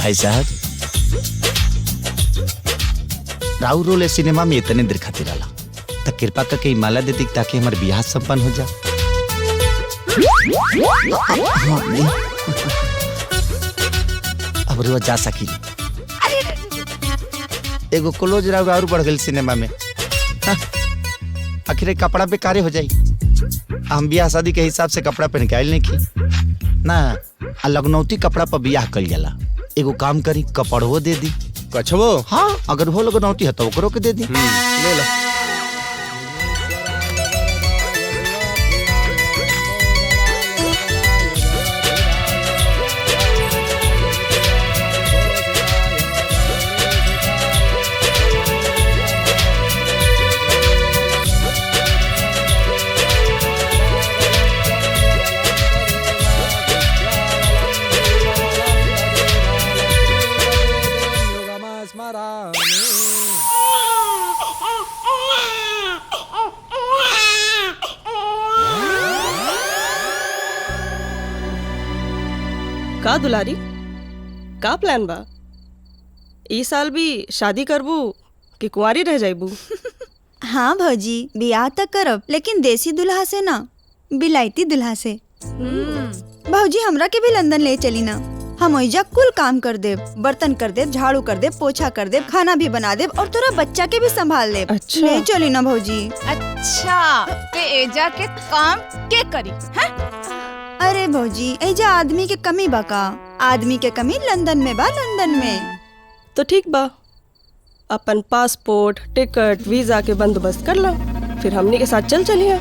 भाई साहब राउ रोले सिनेमा में इतने देर खातिर आला तो कृपा करके माला दे दी ताकि हमारे ब्याह संपन्न हो जाए। अब रुआ जा सकी एगो क्लोज राउ और बढ़ गई सिनेमा में। हाँ, आखिर कपड़ा बेकारे हो जाई। हम ब्याह शादी के हिसाब से कपड़ा पहन के आयल नहीं की ना लगनौती कपड़ा पर ब्याह कल जाला। एगो काम करी कपड़ो दे दी कछवो। हाँ अगर वो लगनौती है तो ओकरो के दे दी। ले लो। का दुलारी का प्लान बा? ई साल भी शादी करबू कि कुंवारी रह जाइबू? हाँ भौजी बियाह तक करब लेकिन देसी दुल्हा से ना बिलायती दुल्हा से। भौजी हमरा के भी लंदन ले चली ना, हम ओइजा कुल काम कर देब, बर्तन कर देब, झाड़ू कर देब, पोछा कर देब, खाना भी बना देब और तोरा बच्चा के भी संभाल लेब। अच्छा। ले चली ना भौजी। अच्छा ते एजा के काम के करी हैं? अरे भौजी एजा आदमी के कमी बा का? आदमी के कमी लंदन में बा, लंदन में। तो ठीक बा, अपन पासपोर्ट टिकट वीजा के बंदोबस्त कर लो, फिर हमनी के साथ चल चलिए।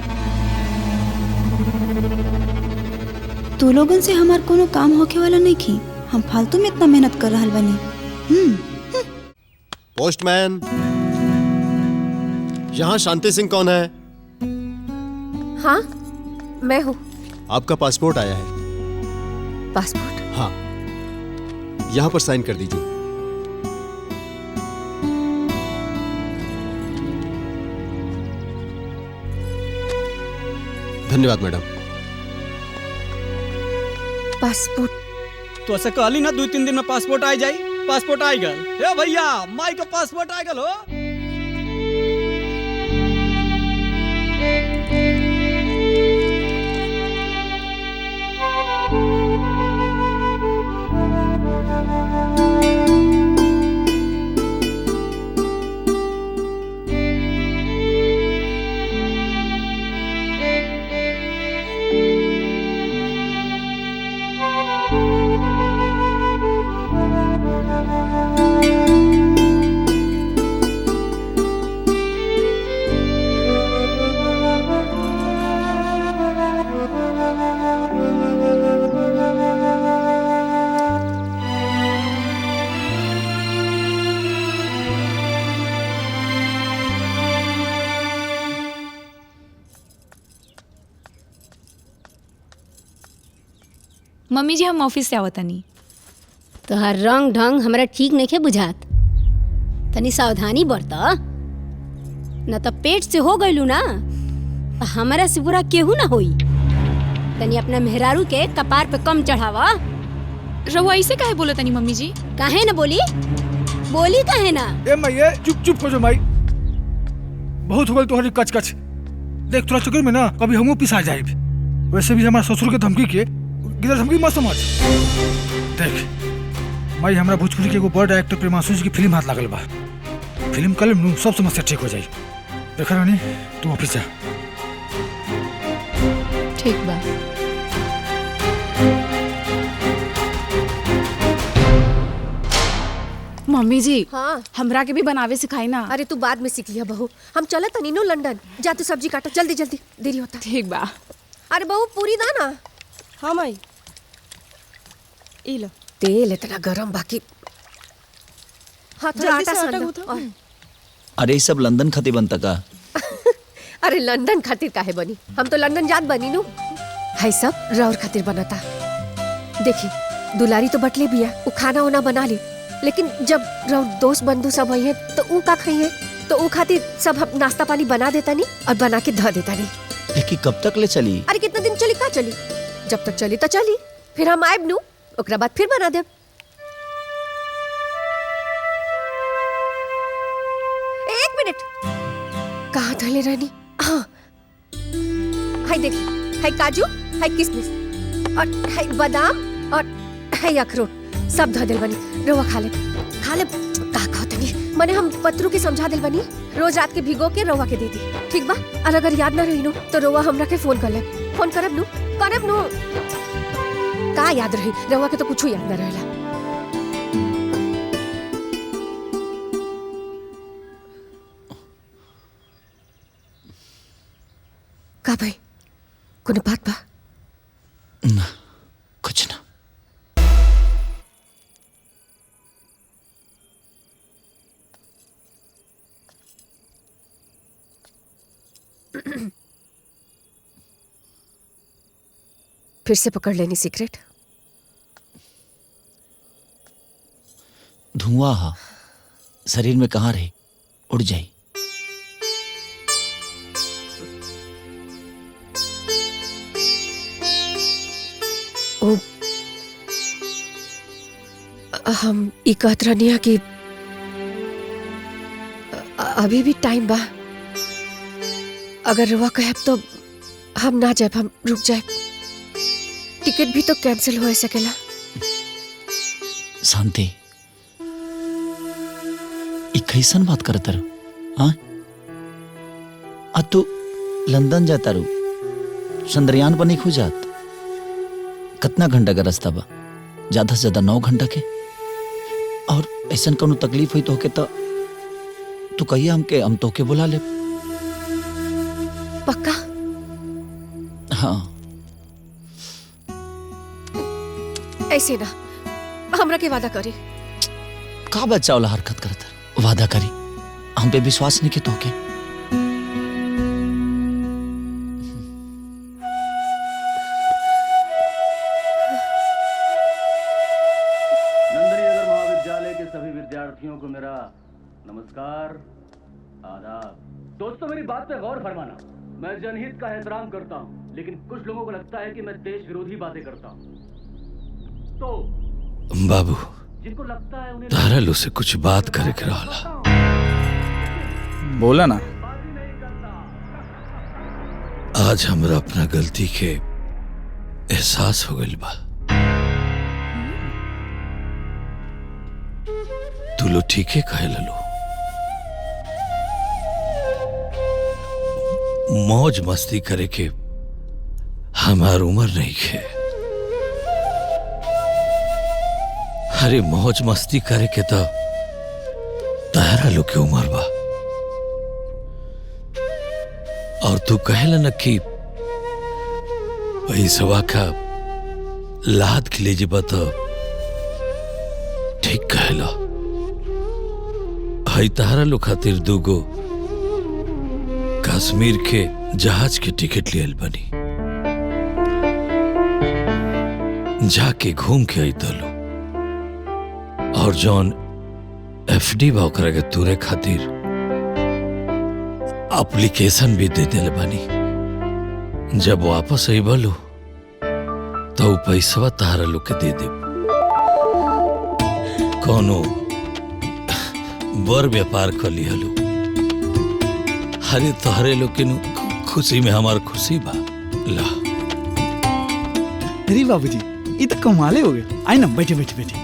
तू लोगन से हमार कोनो काम होके वाला नहीं की, हम फालतू में इतना मेहनत कर रहल बनी। पोस्टमैन, यहाँ शांति सिंह कौन है? हाँ मैं हूँ। आपका पासपोर्ट आया है। पासपोर्ट? हाँ, यहाँ पर साइन कर दीजिए। धन्यवाद मैडम। पासपोर्ट तो ऐसा कहली ना 2-3 दिन में पासपोर्ट आ जाई। पासपोर्ट आ गल। ए भैया माई का पासपोर्ट आ गल हो। मम्मी जी हम ऑफिस से आवतनी। तोहार रंग ढंग हमरा ठीक नहीं बुझात, तनी सावधानी बरता, न तो पेट से हो गइलू ना तो हमारा से बुरा केहू ना होई। तनी अपना मेहरारू के कपार पे कम चढ़ावा। रहुआ ऐसे काहे बोला तनी मम्मी जी? काहे ना बोली? बोली काहे ना? ए मैया चुप चुप हो जा माई, बहुत हो गई तुम्हारी कच कच। देख तोरा चक्कर में ना कभी हमू पिसा जाए। वैसे भी हमारे ससुर के धमकी के गिदर धमकी मत समझ। देख माई, हमरा भोजपुरी के एगो बड़ डायरेक्टर प्रेमाशु जी की फिल्म हाथ लागल बा। फिल्म कल में सब समस्या ठीक हो जाई। देखा रानी तू ऑफिस जा। ठीक बा। मम्मी जी हाँ हमरा के भी बनावे सिखाई ना। अरे तू बाद में सीख लिया बहू, हम चले तनी नो लंदन। जा तू सब्जी काटा, जल्दी जल्दी, देरी होता। ठीक बा। अरे बहू पूरी दाना। हाँ माई ई लो। तेल इतना गरम बाकी। हाँ थोड़ा जल्दी आटा से आटा सान गूंथो। और अरे ये सब लंदन खातिर बनता का? अरे लंदन खातिर काहे बनी, हम तो लंदन जात बनी नु। है सब राउर खातिर बनाता। देखी दुलारी तो बटले भी है, वो खाना वाना बना ली, लेकिन जब राउर दोस्त बंधु सब आई है तो वो का खाई है, तो वो खातिर सब हम नाश्ता पानी बना देता नहीं और बना के ध देता नहीं। लेकिन कब तक ले चली? अरे कितना दिन चली? का चली? जब तक चली तो चली, फिर हम आएब नु, ओकरा बाद फिर बना देब। मिनट। कहाँ धले रहनी? हाँ, हाय देखी, हाय काजू, हाय किशमिश और हाय बादाम और हाय अखरोट सब धो दिल बनी। रोवा खा ले का कहतनी। मने हम पत्रू के समझा दिल बनी, रोज रात के भिगो के रोवा के दे दी, ठीक बा? और अगर याद ना रही नु तो रोवा हमरा के फोन कर ले। फोन करब नु का याद रही? रोवा के तो कुछ याद ना रहेला। का भाई कोनो बात बा? ना, कुछ ना। फिर से पकड़ लेनी सीक्रेट? धुआं हा, शरीर में कहाँ रहे, उड़ जाई। हम ई कहत रहनी है कि अभी भी टाइम बा। अगर रुआ कहे तो हम ना जाए, हम रुक जाए। टिकट भी तो कैंसिल हो सकेला। शांति, ई कैसन बात करत रू? हाँ, आ तू लंदन जाता रू, चंद्रयान पर नहीं जात। कितना घंटा का रास्ता बा? ज्यादा से ज्यादा 9 घंटा के। और ऐसा कोनो तकलीफ हुई तो के तो तू कहिए हमके, हम तो के बुला ले। पक्का? हाँ। ऐसे ना, हमरा के वादा करी। का बच्चा वाला हरकत करता? वादा करी, हम पे विश्वास नहीं के तो के। नंदनीनगर महाविद्यालय के सभी विद्यार्थियों को मेरा नमस्कार, आदाब। दोस्तों, मेरी बात पे गौर फरमाना। मैं जनहित का एहतराम करता हूँ, लेकिन कुछ लोगों को लगता है कि मैं देश विरोधी बातें करता हूँ। तो बाबू, जिनको लगता है उन्हें धारालू से कुछ बात करे के रहला। बोला ना। आज हमरा अपना गलती के एहसास हो गइल बा। तू लो ठीके कहे ललो। मौज मस्ती करे के हमार उम्र नहीं है। अरे मौज मस्ती करे के तो तहरा लो के उम्र बा। और तू कहेला न कि पैसवा का लाद के ले जेबा तो ठीक कहेला। हई तहरा लो खातिर दूगो कश्मीर के जहाज के टिकट लियल बनी। जाके घूम के आई दलो। और जॉन एफडी बा ओकरा के तूरे खातिर एप्लीकेशन भी दे दिले बानी। जब वापस आई बोलो तो पैसवा तहारा लोग के दे दे। कोनो बर व्यापार कर लिहलो। अरे तोहरे लोग के खुशी में हमार खुशी बा। ला। अरे बाबूजी, ये तो कमाले हो गए। आई ना, बैठे बैठे बैठे।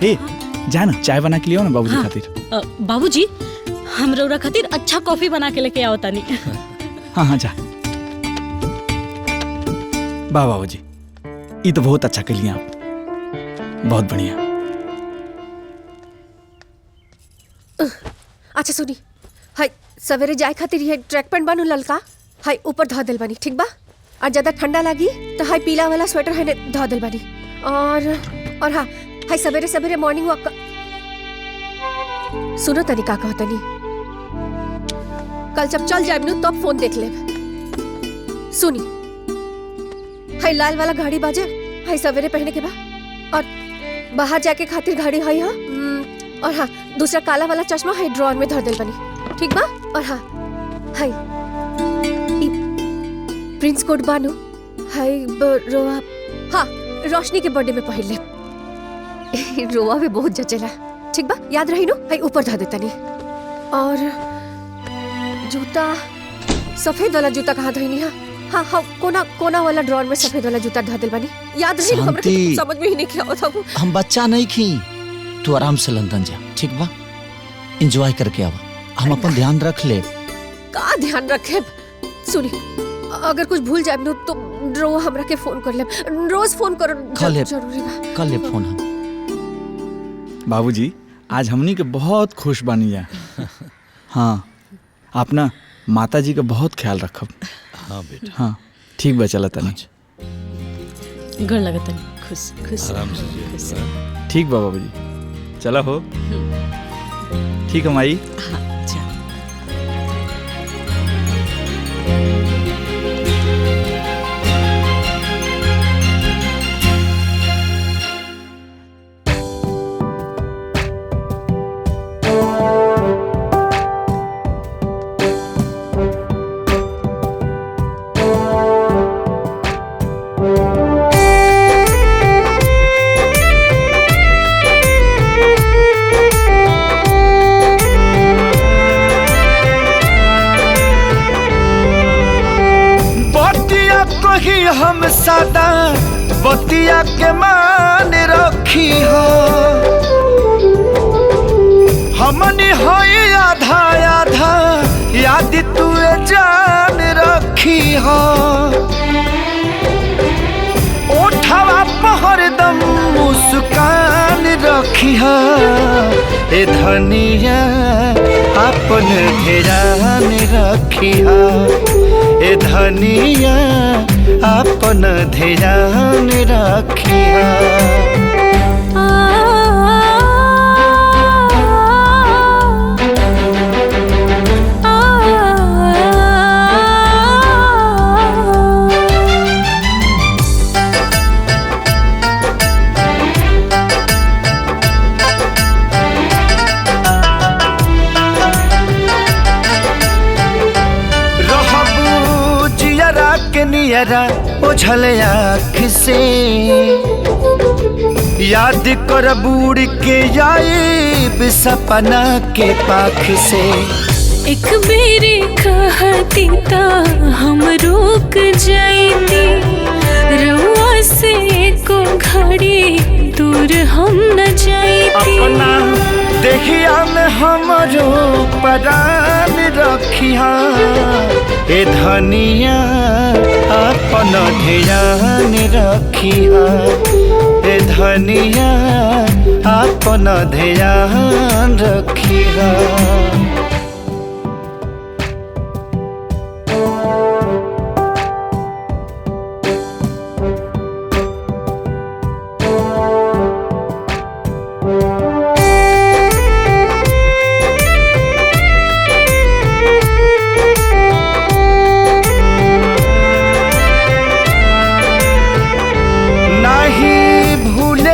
ए, जा ना, चाय बना के लियो ना बाबूजी खातिर। बाबूजी, हम रौरा खातिर अच्छा कॉफी बना के लेके आओ तानी। हाँ हाँ, जा। वाह बाबूजी, ये तो बहुत अच्छा कर लिया आप। बहुत बढ़िया। अच्छा सुनी, हाय सवेरे जाए खातिर ये ट्रैक पैंट बानू ललका, हाय ऊपर धो दिल बनी, ठीक बा? और ज्यादा ठंडा लगी तो हाय पीला वाला स्वेटर है धो दिल बनी। और हाँ, हाय सवेरे सवेरे मॉर्निंग वॉक। सुनो तनी का कहो तनी, कल जब चल जाए नु तब फोन देख ले। सुनी, हाय लाल वाला घड़ी बाजे, हाय सवेरे पहने के बाद। और बाहर जाके खातिर घड़ी हाय हा। और हाँ, दूसरा काला वाला चश्मा हाय ड्रॉर में धर दिल बनी, ठीक बा? और हाँ, हाय प्रिंस कोट बानू, हाय रोआ। हाँ, रोशनी के बर्थडे में पहन ले। रोआ भी बहुत जचेला, ठीक बा? याद रही नो, हाय ऊपर धर देता नहीं। और जूता सफेद वाला जूता कहाँ धइनी है? हाँ हाँ, कोना वाला ड्रॉर में सफेद वाला जूता धा दिल बानी। याद रही हमरा के शांति। समझ में ही नहीं क्या था वो। हम बच्चा नहीं खी। तू आराम से लंदन जा, ठीक बा? एंजॉय करके आवा। हम अपन ध्यान रख ले। का ध्यान रखे? सुनी, अगर कुछ भूल जाए न तो रो हमरा के फोन कर ले। रोज फोन करो, जरूरी बा। कर ले फोन हम। बाबूजी आज हमनी के बहुत खुश बानी जा। हाँ, आप ना माता जी का बहुत ख्याल रखब। हाँ बेटा। हाँ ठीक बा, चला तनी। गड़ लगता खुश खुश आराम से जियो। खुश। ठीक बा बाबूजी, चला हो। ठीक है माई। हाँ जा। हम सदा बतिया के मान रखी हो, हमनी होई आधा आधा याद तू जान रखी हो। ओठवा पहर दम मुस्कान रखी हो, ए धनिया अपन ध्यान रखी हो, ए धनिया अपन ध्यान रखिया। नियरा ओझल आँख से याद कर बूढ़ के जाए सपना के पाख से। एक बेरी कहती ता हम रुक जाती, रउआ से एको घड़ी दूर हम न जाती। अपना देखिया में हमरो परान रखिया, ए धनिया अपन ध्यान रखिया, ए धनिया अपन ध्यान रखिया।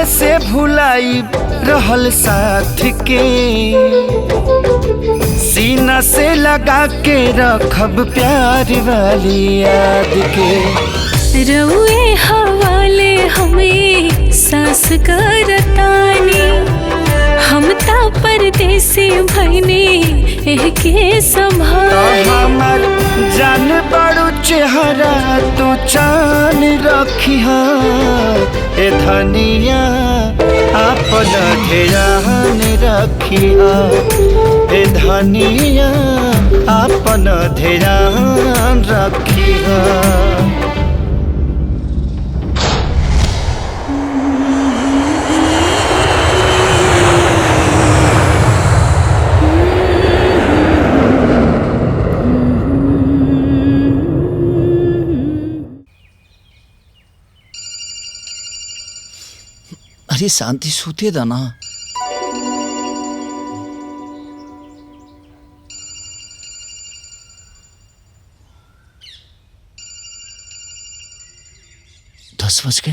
से भुलाई रहल साथ के, सीना से लगा के रखब प्यार वाली याद के। रउए हवाले हमें सांस करतानी, हम ता परदेसी भइने एके संभाल। हमर जान बड़ू चेहरा तू चान रखिया, ए धनिया अपन ध्यान रखिया, ए धनिया अपन ध्यान रखिया। अरे शांति सूते दा ना। दस बज गए।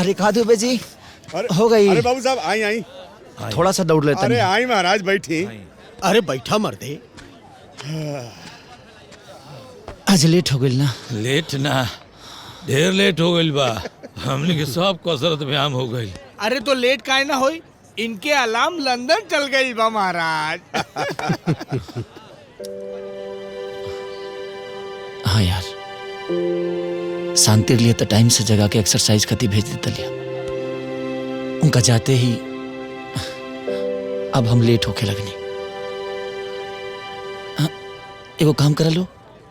अरे कहा दो बेजी हो गई। अरे बाबू साहब आई आई थोड़ा सा दौड़ लेता अरे आई महाराज बैठी। अरे बैठा मर्दे। आज लेट हो गई ना। लेट ना ढेर लेट हो गई बा। हमने के सब कसरत व्यायाम हो गई। अरे तो लेट काहे ना होई, इनके अलार्म लंदन चल गई बा महाराज। हाँ यार, शांति लिए तो टाइम से जगा के एक्सरसाइज करती भेज देता लिया। उनका जाते ही अब हम लेट होके लगनी। एगो काम करा लो,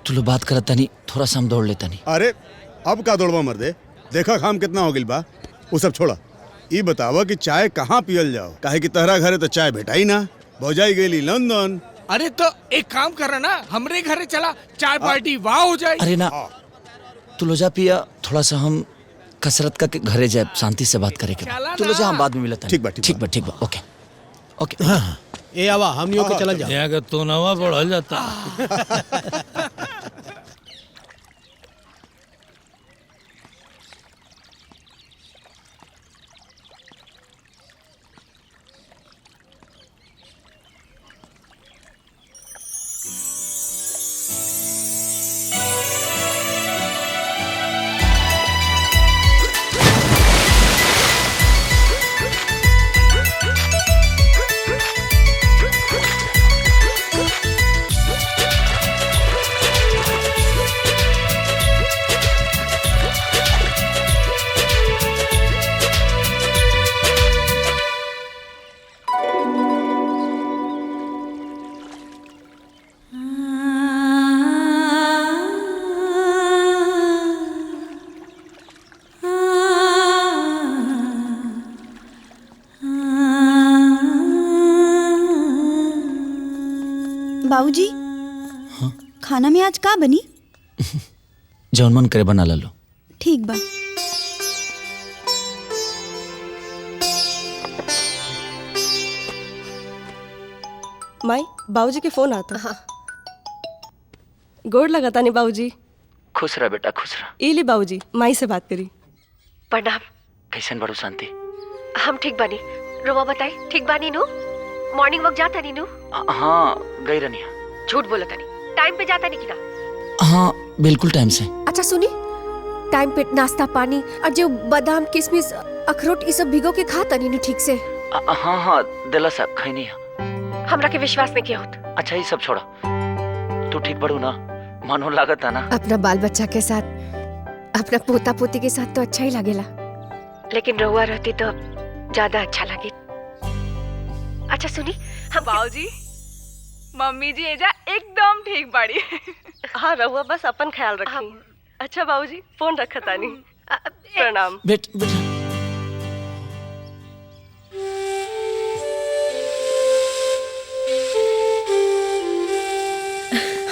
तू लो बात करता नहीं, थोड़ा सा हम दौड़ लेता नहीं। अरे अब का दौड़वा मर्दे, देखा काम कितना हो गई बा। वो सब छोड़ा, ये बतावा कि चाय कहाँ पियल जाओ, काहे कि तहरा घरे तो चाय भेटा ही ना, भौजाई गेली लंदन। अरे तो एक काम कर ना, हमरे घरे चला, चाय पार्टी वाह हो जाए। अरे ना, तू लो जा पिया, थोड़ा सा हम कसरत करके घरे जाए, शांति से बात करेंगे। तू लो जा, हम बाद में मिलते हैं। ठीक बा ठीक बा। ओके ओके। ए आवा हम योग के चला जाओ। यहाँ का तो नवा बढ़ल जाता। बाबूजी, खाना में आज का बनी? जौन मन करे बना लो। ठीक बा। माई बाबूजी के फोन आता। हाँ। गोड़ लगाता नहीं बाबूजी। खुश रह बेटा, खुश रह। इली बाबूजी, माई से बात करी। प्रणाम। कैसन बड़ू शांति? हम ठीक बानी, रोमा बताई ठीक बानी नु? मॉर्निंग वॉक जाता नहीं नु? हाँ गई रनिया। झूठ बोला तनी, टाइम पे जाता नहीं कि ना? हाँ बिल्कुल टाइम से। अच्छा सुनी, टाइम पे नाश्ता पानी और जो बादाम किशमिश अखरोट ये सब भिगो के खाता नहीं नु ठीक से? हाँ हाँ दिला साहब खाई नहीं है। हमरा के विश्वास नहीं किया होता। अच्छा ये सब छोड़ा, तू ठीक पड़ू ना? मानो लागत है ना? अपना बाल बच्चा के साथ, अपना पोता पोती के साथ तो अच्छा ही लगेला, लेकिन रहुआ रहती तो ज्यादा अच्छा लगे। अच्छा सुनी, हम बाबूजी मम्मी जी एजा एकदम ठीक बाड़ी। हाँ रहुआ बस अपन ख्याल रखी। अच्छा बाबूजी फोन रखा तानी। प्रणाम। बेटा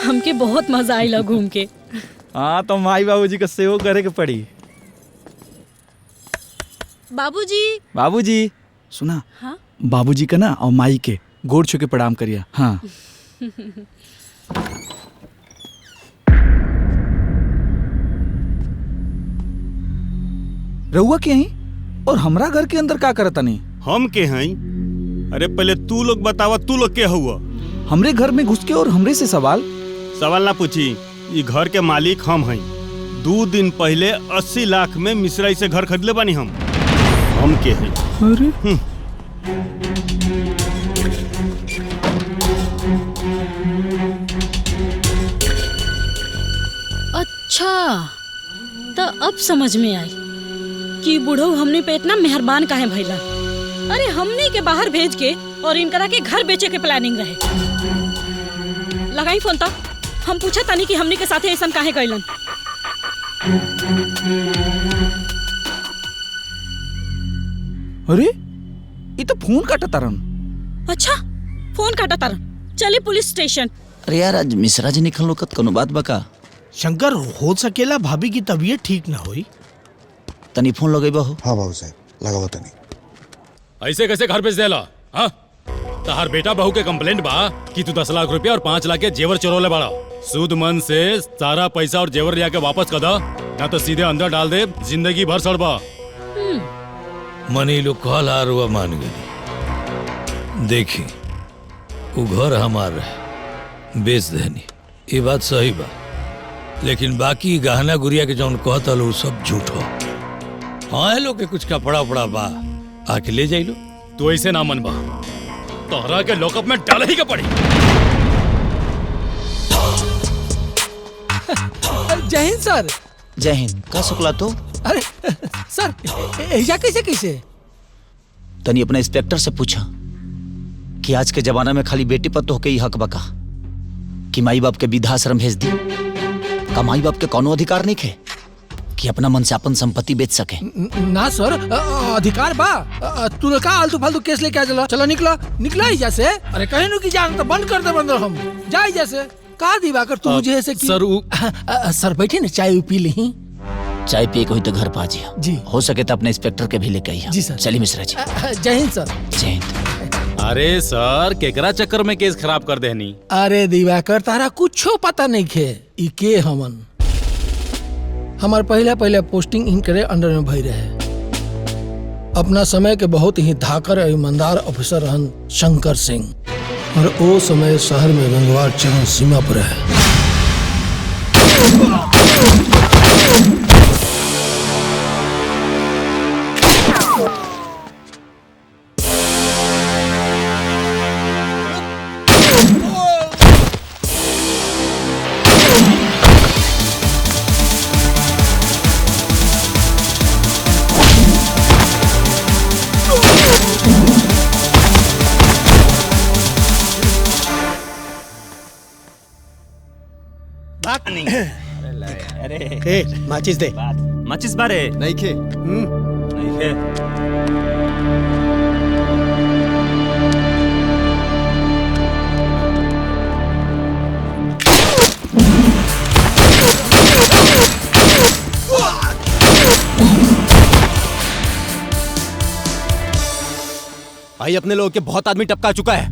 हमके बहुत मजा आइला घूम के। हाँ तो माई बाबूजी का सेवा करे के पड़ी। बाबूजी सुना, हाँ? बाबूजी का ना और माई के गोड़ छू के प्रणाम करिया। हाँ रहुआ के हई और हमरा घर के अंदर का करता नहीं? हम के हई? अरे पहले तू लोग बतावा, तू लोग के हुआ? हमरे घर में घुस के और हमरे से सवाल ना पूछी। ये घर के मालिक हम हई। 2 दिन पहले 80 लाख में मिश्राई से घर खरीदले बानी हम के हई। अरे अच्छा, तो अब समझ में आई कि बुढ़ऊ हमने पे इतना मेहरबान काहे भइला। अरे हमने के बाहर भेज के और इनकरा के घर बेचे के प्लानिंग रहे। लगाई फोन तो हम पूछा तानी कि हमने के साथे ऐसा काहे कैलन। अरे ये तो फोन काटा तारन। अच्छा फोन काटा तारन, चले पुलिस स्टेशन। अरे यार आज मिश्रा जी निकल लोकत कोनो बात बका? शंकर हो सकेला भाभी की तबीयत ठीक ना हुई। तनी फोन लगेबा हो? हाँ बाबू साहब लगावा तनी। ऐसे कैसे घर बेच देला? हाँ तहार बेटा बहू के कंप्लेंट बा कि तू 10 लाख रुपया और 5 लाख के जेवर चोरोले बाड़ा। सूद मन से सारा पैसा और जेवर लिया के वापस कर दा, ना तो सीधे अंदर डाल दे, जिंदगी भर सड़बा। मनी लोग कहल हारुआ मान गई। देखी वो घर हमार है, बेच देनी, ये बात सही बा, लेकिन बाकी गहना गुड़िया के जौन कहता लो सब झूठ हो। हाँ लोग के कुछ कपड़ा उपड़ा बा, आके ले जाइलो। तो ऐसे ना मन बा, तोहरा के लॉकअप में डाल ही का पड़ी। जय हिंद सर। जय हिंद। का शुक्ला तो? अरे सर, ऐसा कैसे कैसे? तनी अपने इंस्पेक्टर से पूछा कि आज के जमाना में खाली बेटी पर तो होके ही हक बका कि माई बाप के वृद्धाश्रम भेज दी। का माई बाप के कोनो अधिकार नहीं है कि अपना मन से अपन संपत्ति बेच सके? ना सर, अधिकार बा। तू का आलतू फालतू केस लेके आ चला। चला निकला निकला ही जैसे। अरे कहीं नु की जान तो बंद कर दे बंदर हम जा जैसे। का दिवाकर तू मुझे ऐसे की सर बैठे ना, चाय पी ली। चाय पिए कोई तो घर पा जी हो सके तो अपने इंस्पेक्टर के भी लेके आइए। जी सर। चलिए मिश्रा जी। जय हिंद सर। जय हिंद। अरे सर, केकरा चक्कर में केस खराब कर देनी? अरे दिवाकर तारा कुछो पता नहीं खे। ई के हमन हमार पहले पोस्टिंग इनकरे अंडर में भई रहे। अपना समय के बहुत ही धाकर और ईमानदार ऑफिसर रहन शंकर सिंह, और ओ समय शहर में गंगवार चरण सीमा पर है। ए, माचिस दे। माचिस बारे नहीं खे। नहीं खे। भाई अपने लोगों के बहुत आदमी टपका चुका है।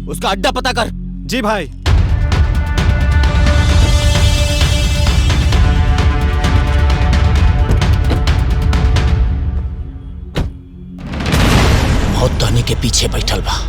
उसका अड्डा पता कर। जी भाई। मौत धनी के पीछे बैठल बा।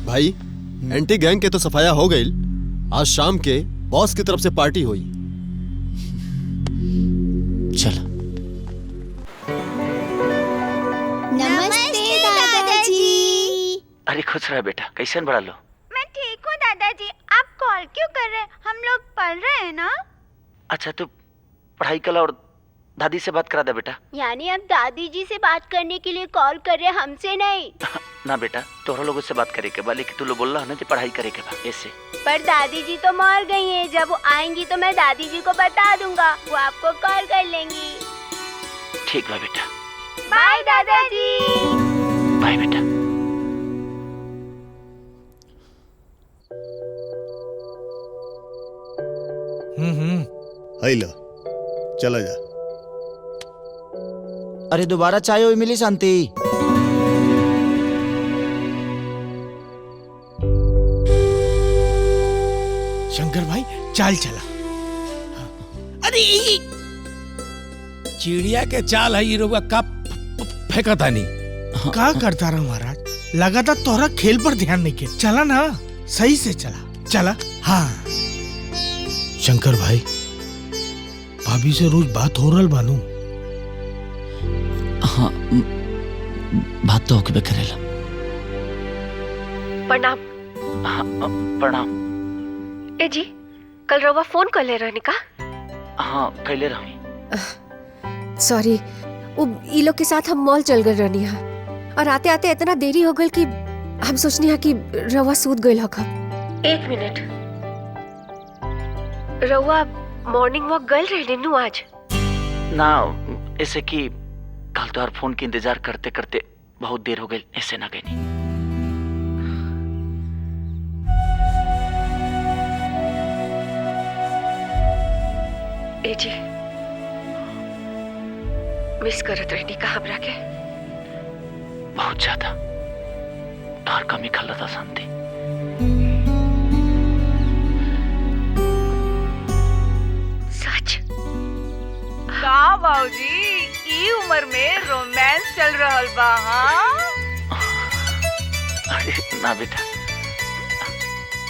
भाई एंटी गैंग के तो सफाया हो गई। आज शाम के बॉस की तरफ से पार्टी हुई। चल। नमस्ते दादाजी। अरे खुश रह बेटा, कैसे बड़ा लो? मैं ठीक हूँ दादाजी। आप कॉल क्यों कर रहे हैं? हम लोग पढ़ रहे हैं ना। अच्छा तू पढ़ाई कर और दादी से बात करा दे बेटा। यानी आप दादी जी से बात करने के लिए कॉल कर रहे हैं, हमसे नहीं? ना बेटा, तोहरा लोगों से बात करे के बा, लेकिन तू लोग बोल रहा है ना कि पढ़ाई करे के बा, ऐसे। पर दादी जी तो मर गई हैं। जब वो आएंगी तो मैं दादी जी को बता दूंगा, वो आपको कॉल कर लेंगी। ठीक बा बेटा। बाय दादाजी। बाय बेटा। हाई लो, चला जा। अरे दोबारा चाय हुई मिली शांति? शंकर भाई चाल चला। अरे चिड़िया के चाल है ये रोगा कब फेंका था नहीं। का करता रहा महाराज? लगातार तोहरा खेल पर ध्यान नहीं किया। चला ना, सही से चला। चला। हाँ शंकर भाई, भाभी से रोज बात हो रहा बानू? हाँ बात तो होके करेला। प्रणाम। हाँ प्रणाम। ए जी, कल रवा फोन कर ले रहने का? हाँ कैले रही। सॉरी, वो ई लोग के साथ हम मॉल चल गए रहनी है, और आते आते इतना देरी हो गई कि हम सोचनी है कि रवा सूत गई होगा। 1 मिनट, रवा मॉर्निंग वॉक गल रहे नु आज? ना ऐसे कि कल तो हर फोन के इंतजार करते करते बहुत देर हो गई, ऐसे ना गई नहीं। ए जी, मिस करत रहनी का हमरा के? बहुत ज्यादा। तोहर कमी खल था शांति। सच? का बाबूजी ई उम्र में रोमांस चल रहल बा? हाँ अरे ना बेटा,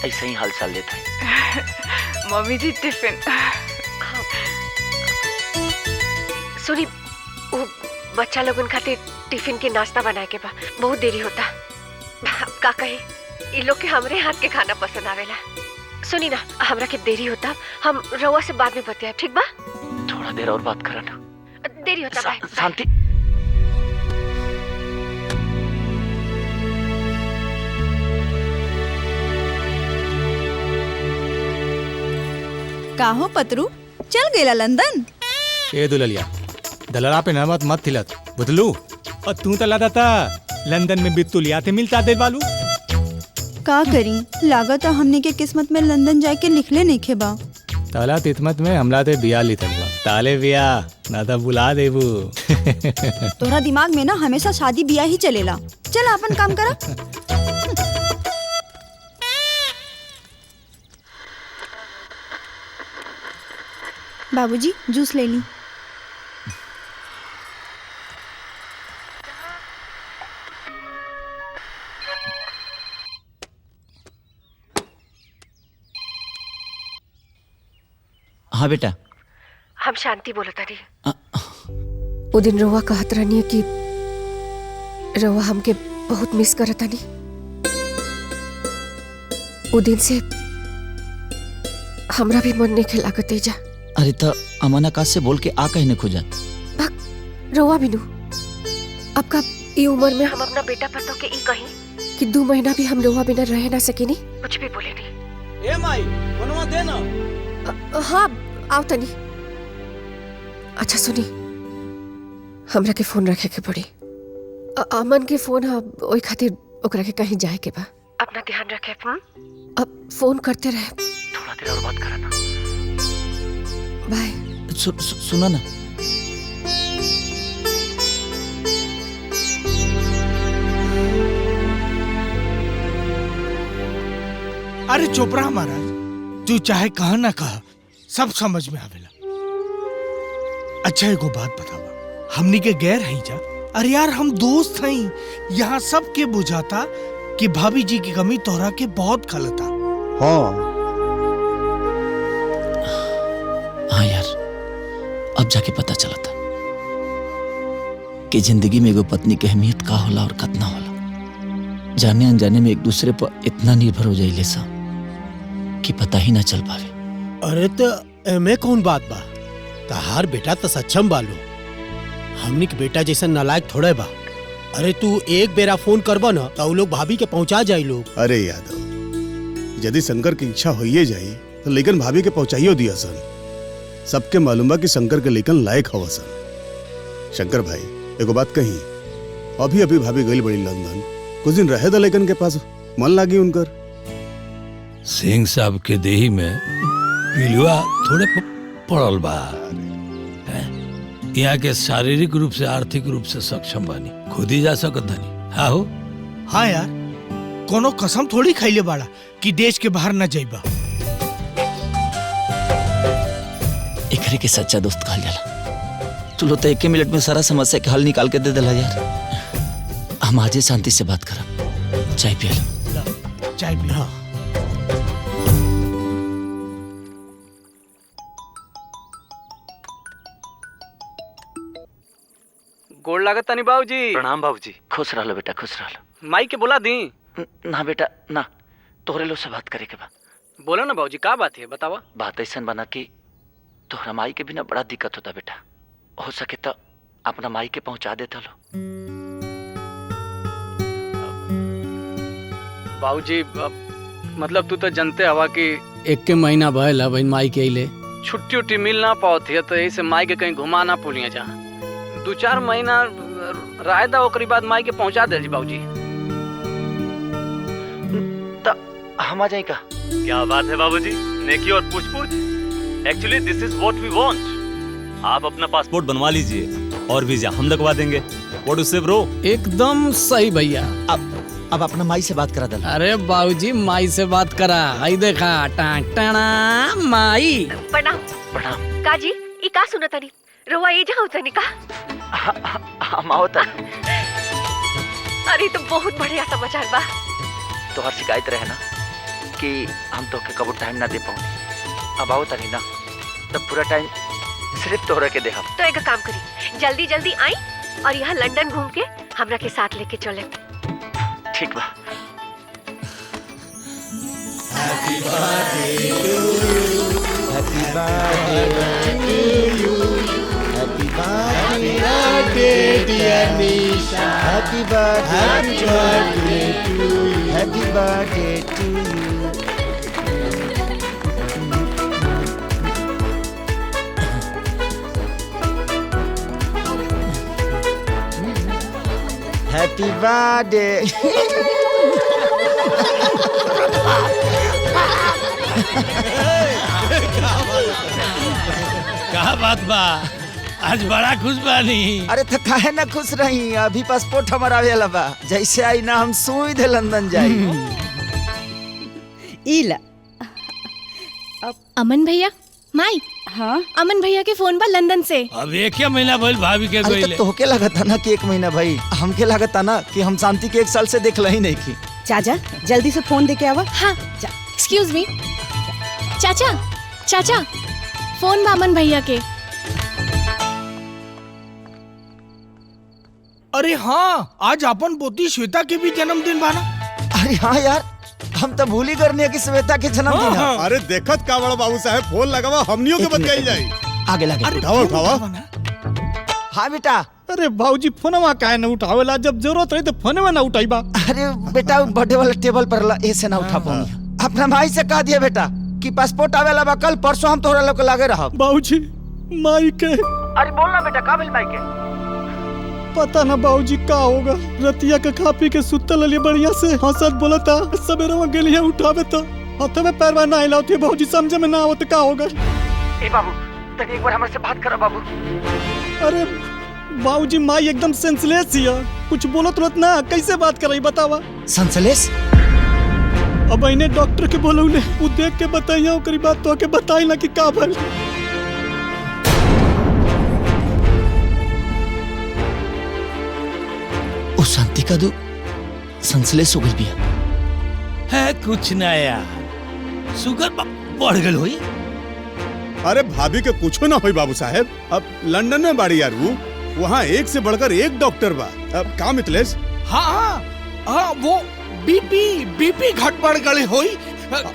ऐसे ही हाल चाल लेता है। मम्मी जी टिफिन। सुनी, वो बच्चा लोगन खातिर टिफिन के नाश्ता बनाए के बा, बहुत देरी होता। का कहे, इन लोग के हमरे हाथ के खाना पसंद आवेला। सुनी ना, हमरा के देरी होता, हम रउआ से बाद में बतिया, ठीक बा? थोड़ा देर और बात करा ना। देरी होता। बाय। शांति। का हो पतरू, चल गेला लंदन? ए दुललिया, दलरा पे नमत मत थिलत बुझलू। और तू तला दाता लंदन में बितुलिया थे मिलता दे बालू। का करी, लागत हमने के किस्मत में लंदन जाके लिखले नहीं खेबा। ताला तिस्मत में हमला ते बिया लिथल बा। ताले बिया ना था बुला देबू। तोरा दिमाग में ना हमेशा शादी बिया ही चलेला। चल अपन काम करा। बाबूजी जूस ले ली। हाँ बेटा। हम शांति बोलता रही। वो दिन रउआ कहत रहनी कि रउआ हमके बहुत मिस करता नहीं। वो दिन से हमरा भी मन नहीं खिलागत जा। अरे तो अमन आकाश से बोल के आ कहने खोजा। रउआ बिनु, अब का ये उम्र में हम अपना बेटा पर तो के ई कहीं कि 2 महीना भी हम रउआ बिना रह ना सके नहीं, कुछ भी बोले नहीं। ए माई, बनवा दे ना। हाँ आओ तनी। अच्छा सुनी, हमरा के फोन रखे के पड़ी। अमन के फोन है, ओई खातिर ओकरा के कहीं जाए के बा। अपना ध्यान रखे। अब फोन करते रहे। थोड़ा देर और बात करा ना। बाय। सुना ना। अरे चोपड़ा महाराज, तू चाहे कहा ना कहा सब समझ में आवेला। अच्छा एगो बात बतावा, हमनी के गैर हई जा? अरे यार हम दोस्त हई। यहाँ सब के बुझाता कि भाभी जी की कमी तोहरा के बहुत खलता। हाँ हाँ यार, अब जाके पता चला था कि जिंदगी में एगो पत्नी की अहमियत का होला और कितना होला। जाने अनजाने में एक दूसरे पर इतना निर्भर हो जाइले सा कि पता ही ना चल पावे। अरे तो एमे कौन बात बा? तहार बेटा तो सक्षम बालो, हमनी के बेटा जैसा नालायक थोड़े बा। अरे तू एक बेरा फोन करबा ना तो लोग भाभी के पहुंचा जाई लोग। अरे यादव, यदि शंकर की इच्छा होइए जाई तो लेकिन भाभी के पहुंचाइयो दिया सन। सबके मालूम बा कि शंकर के लेकिन लायक हवा सन। शंकर भाई एगो बात कही, अभी अभी भाभी गई बड़ी लंदन, कुछ दिन रहे दा लेकिन के पास, मन लागी उनकर। सिंह साहब के देही में पिलुआ थोड़े पड़ल बा। यहाँ के शारीरिक रूप से आर्थिक रूप से सक्षम बानी, खुद ही जा सकत धनी। हाँ हो। हाँ यार, कोनो कसम थोड़ी खैले बाड़ा कि देश के बाहर न जाइबा। एकरे के सच्चा दोस्त कहल जाला। तू लोग तो 1 मिनट में सारा समस्या के हल निकाल के दे देला यार। हम आज शांति से बात करब। चाय पिया लो। चाय पिया। गोड़ लागत तनी बाबूजी। प्रणाम बाबूजी। खुश रहो बेटा, खुश रहो। माई के बोला दी ना बेटा ना, तोहरे लो से बात करे के बा। बोलो ना बाबूजी, का बात है बतावा। बात ऐसा बना कि तोहरा माई के बिना बड़ा दिक्कत होता बेटा। हो सके तो अपना माई के पहुंचा देता लो। बाबूजी मतलब तू तो जानते हवा कि 1 महीना भयल है माई के अइले, छुट्टी उट्टी मिल ना पाती है, तो यही से माई के कहीं घुमा ना पुलिया जा। 2-4 महीना रहे दा ओकरी बाद माई के पहुंचा दे जी बाबूजी। हम आ जाए का? क्या बात है बाबूजी, नेकी और पूछ-पूछ। Actually this is what we want. आप अपना पासपोर्ट बनवा लीजिए और वीजा हम लगवा देंगे। व्हाट यू से ब्रो? एकदम सही भैया। अब अपना माई से बात करा दल। अरे बाबूजी माई से बात करा। आई देखा टाटा माई। प्रणाम। प्रणाम। काजी ई का सुनतनी? रोवा ये जाओ तनी का? हम आओ तक। अरे तो बहुत बढ़िया समाचार बा। तोहर शिकायत रहे ना कि हम तो के कबू टाइम ना दे पाऊँ। अब आओ तनी ना तब पूरा टाइम सिर्फ तोहरा के देहा। तो एक काम करी, जल्दी जल्दी आई और यहाँ लंदन घूम के हमरा के साथ लेके चले। ठीक बा। Happy birthday to you. Happy birthday to you. Happy birthday dear Nisha. Happy birthday to you. Happy birthday to you. Happy birthday. कहा बात बा, आज बड़ा खुश बानी। अरे तो काहे ना खुश रही, अभी पासपोर्ट हमारा आवेला बा। जैसे आई ना हम सुई दे लंदन जाई। इला अमन भैया माई। हाँ अमन भैया के फोन पर लंदन से। अब एक महीना भइल भाभी के अरे गइले। तो तोहके लागता ना कि 1 महीना भाई, हमके लागता ना कि हम शांति के 1 साल से देखला ही नहीं की। चाचा जल्दी से फोन दे के आवा। हाँ एक्सक्यूज मी। चाचा चाचा फोन बा अमन भैया के। अरे हाँ, आज अपन पोती श्वेता के भी जन्मदिन बाना। अरे हाँ यार, हम तो भूल ही करने की श्वेता के जन्मदिन है। अरे देखत का बड़ा बाबू साहब, फोन लगावा हमनियों के बतियाई जाई। आगे लगे। उठाओ उठाओ। हाँ बेटा। अरे भाऊजी फोनवा काहे न उठावेला, जब जरूरत रही तो फोनवा ना उठाईबा। अरे बेटा बर्थडे वाला टेबल पर ला, ऐसे ना उठा पाऊंगी। अपना भाई से कह दिया बेटा कि पासपोर्ट आवेला बा, कल परसों हम तोहरा लोग लागे रहा। बाबूजी माई के। अरे बोलना बेटा, का भेल माई के? पता ना बाबूजी का होगा। रतिया के खा पी के सुतल लिए बढ़िया से हंसत बोलता, सवेरे में गेली है उठावे तो हाथ में पैरवा ना हिलाती है। बाबूजी समझे में ना आवत का होगा। ए बाबू तनी एक बार हमरे से बात करा बाबू। अरे बाबूजी माई एकदम सेंसलेस हिया, कुछ बोलो तुरंत ना, कैसे बात करई बतावा। सेंसलेस? अब इन्हें डॉक्टर के बोलौले, उ देख के बताइया ओकरी बात तो के बताई ना कि का भइल। ओ शांति का दू सेंसलेस हो गई बिया। है कुछ ना यार, शुगर बढ़ गई हुई। अरे भाभी के कुछ ना हुई बाबू साहब। अब लंदन में बाड़ी यार, वो वहाँ एक से बढ़कर एक डॉक्टर बा। अब का मितलेश? हाँ हाँ हाँ, वो बीपी घट बढ़ गई होई।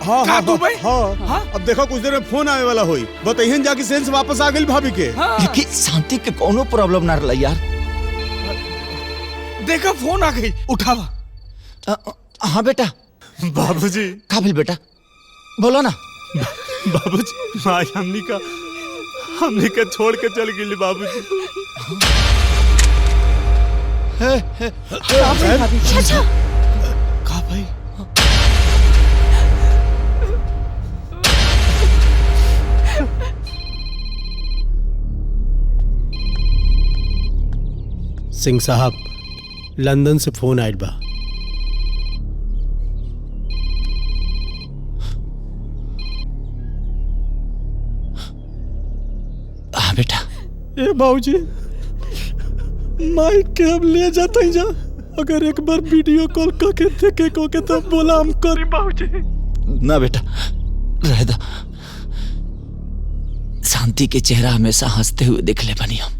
हाँ हाँ भाई हाँ। अब देखो कुछ देर में फोन आने वाला होई, बताइए जाके सेंस वापस आ गई भाभी के। लेकिन शांति के कोनो प्रॉब्लम ना रहा यार। देखा फोन आ गई, उठावा। हाँ बेटा। बाबूजी का भेल बेटा, बोलो ना। बाबूजी माई हमनी का छोड़ के चल गई बाबूजी। चाचा का भाई? सिंह साहब लंदन से फोन आयल बा। हाँ बेटा। ए बाबूजी माइक के अब ले जाता ही जा। अगर एक बार वीडियो कॉल करके देखे को के तो बोला हम करी बाबूजी। ना बेटा रह दा, शांति के चेहरा हमेशा हंसते हुए देख ले बनी हम।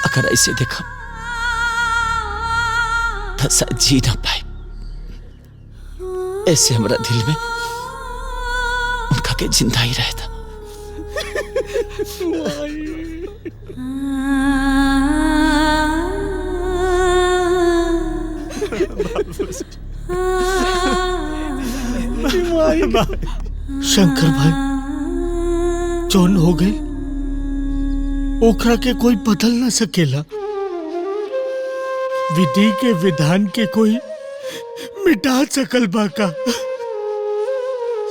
अगर ऐसे देखा तो शायद जी ना पाए। ऐसे हमारा दिल में उनका के जिंदा ही रहता। शंकर भाई जॉन हो गई। ओकरा के कोई बदल ना सकेला। विधि के विधान के कोई मिटा सकल बाका।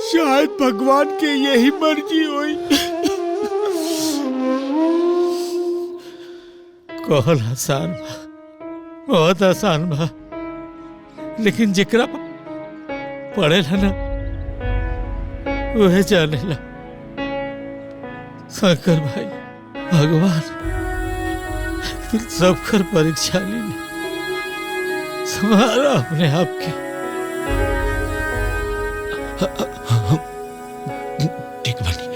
शायद भगवान के यही मर्जी होई। कहल आसान बा, बहुत आसान बा, लेकिन जेकरा पढ़ेला ना वह जानेला। शंकर भाई, भगवान फिर सबकर परीक्षा ली संभाला अपने आप के। ठीक बनी,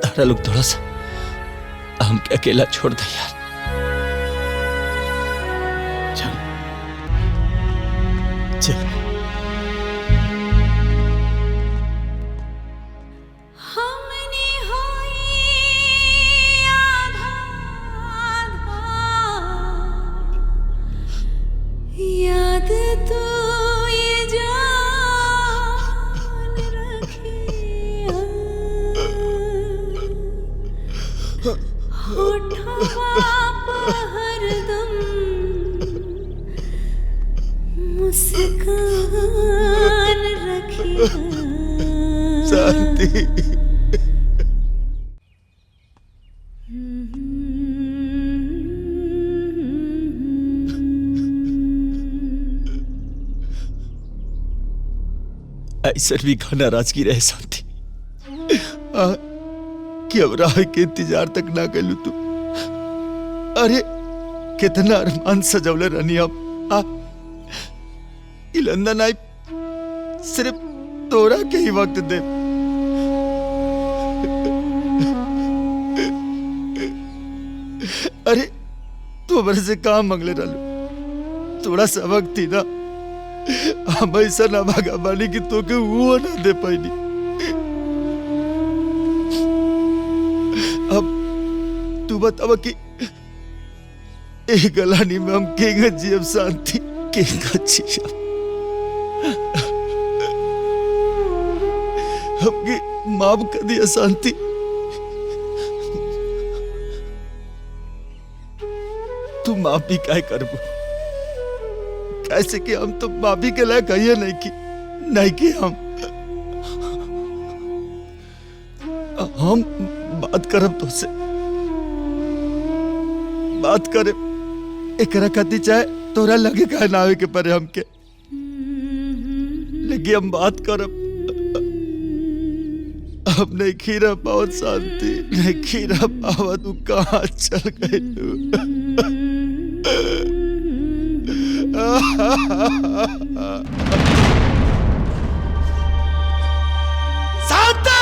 तारा लोग थोड़ा सा हमके अकेला छोड़ दे यार। चल याद तू ये जान रखे होठवा पे हरदम मुस्कान रखे। शांति। ऐसा भी खाना नाराजगी रहे शांति कि अब राह के इंतजार तक ना कलू तू। अरे कितना अरमान सजवले रहनी अब लंदन आई सिर्फ तोरा के ही वक्त दे। अरे तू हमारे से काम मंगले रहलू, थोड़ा सा वक्त थी ना। हम ऐसा ना भागा बानी कि तो के वो ना दे पाईनी। अब तू बतावा कि एक गलानी में हम केंगा जीव शांति केंगा जीव। हमके माफ कर दिया शांति। तू माफ भी काय करबो, कैसे कि हम तो माफी के लायक कहिए नहीं कि हम बात करब तो से बात करे एकरा खाती चाहे तोरा लगे कहे ना आवे के परे हमके, लेकिन हम बात करब। अब नहीं खीरा पावत शांति, नहीं खीरा पावत तू कहाँ चल गई तू। शांति!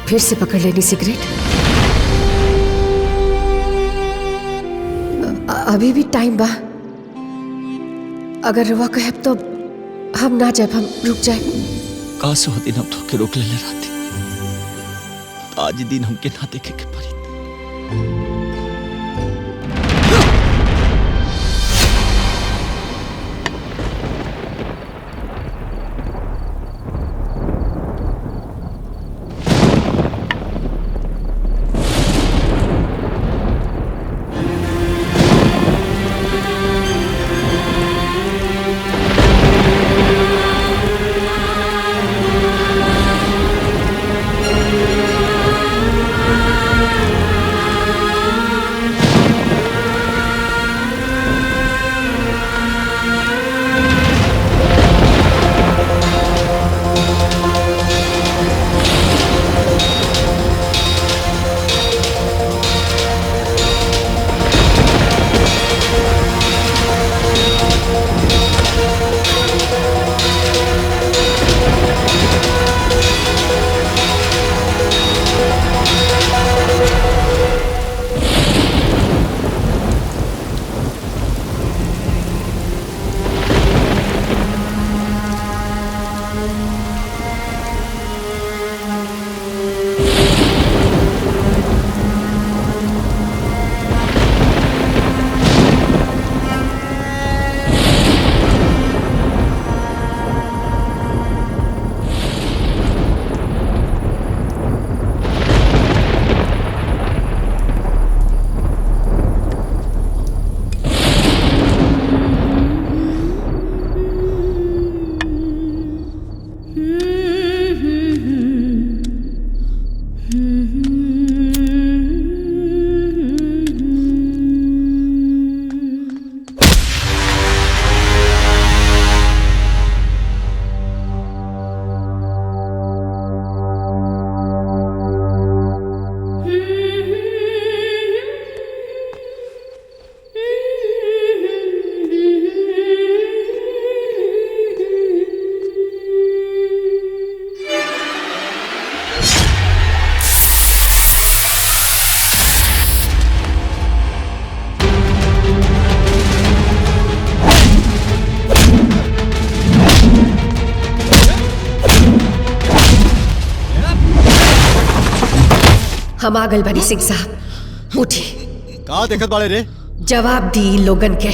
फिर से पकड़ लेनी सिगरेट। अभी भी टाइम बा, अगर रवा कहे तो हम ना जाए, हम रुक जाए। का सो दिन हम तो के रोक ले रहती, आज दिन हमके ना देखे के पड़ी। हम आ गए बनी सिंह साहब, उठी। कहा देखत बाड़े रे? जवाब दी लोगन के।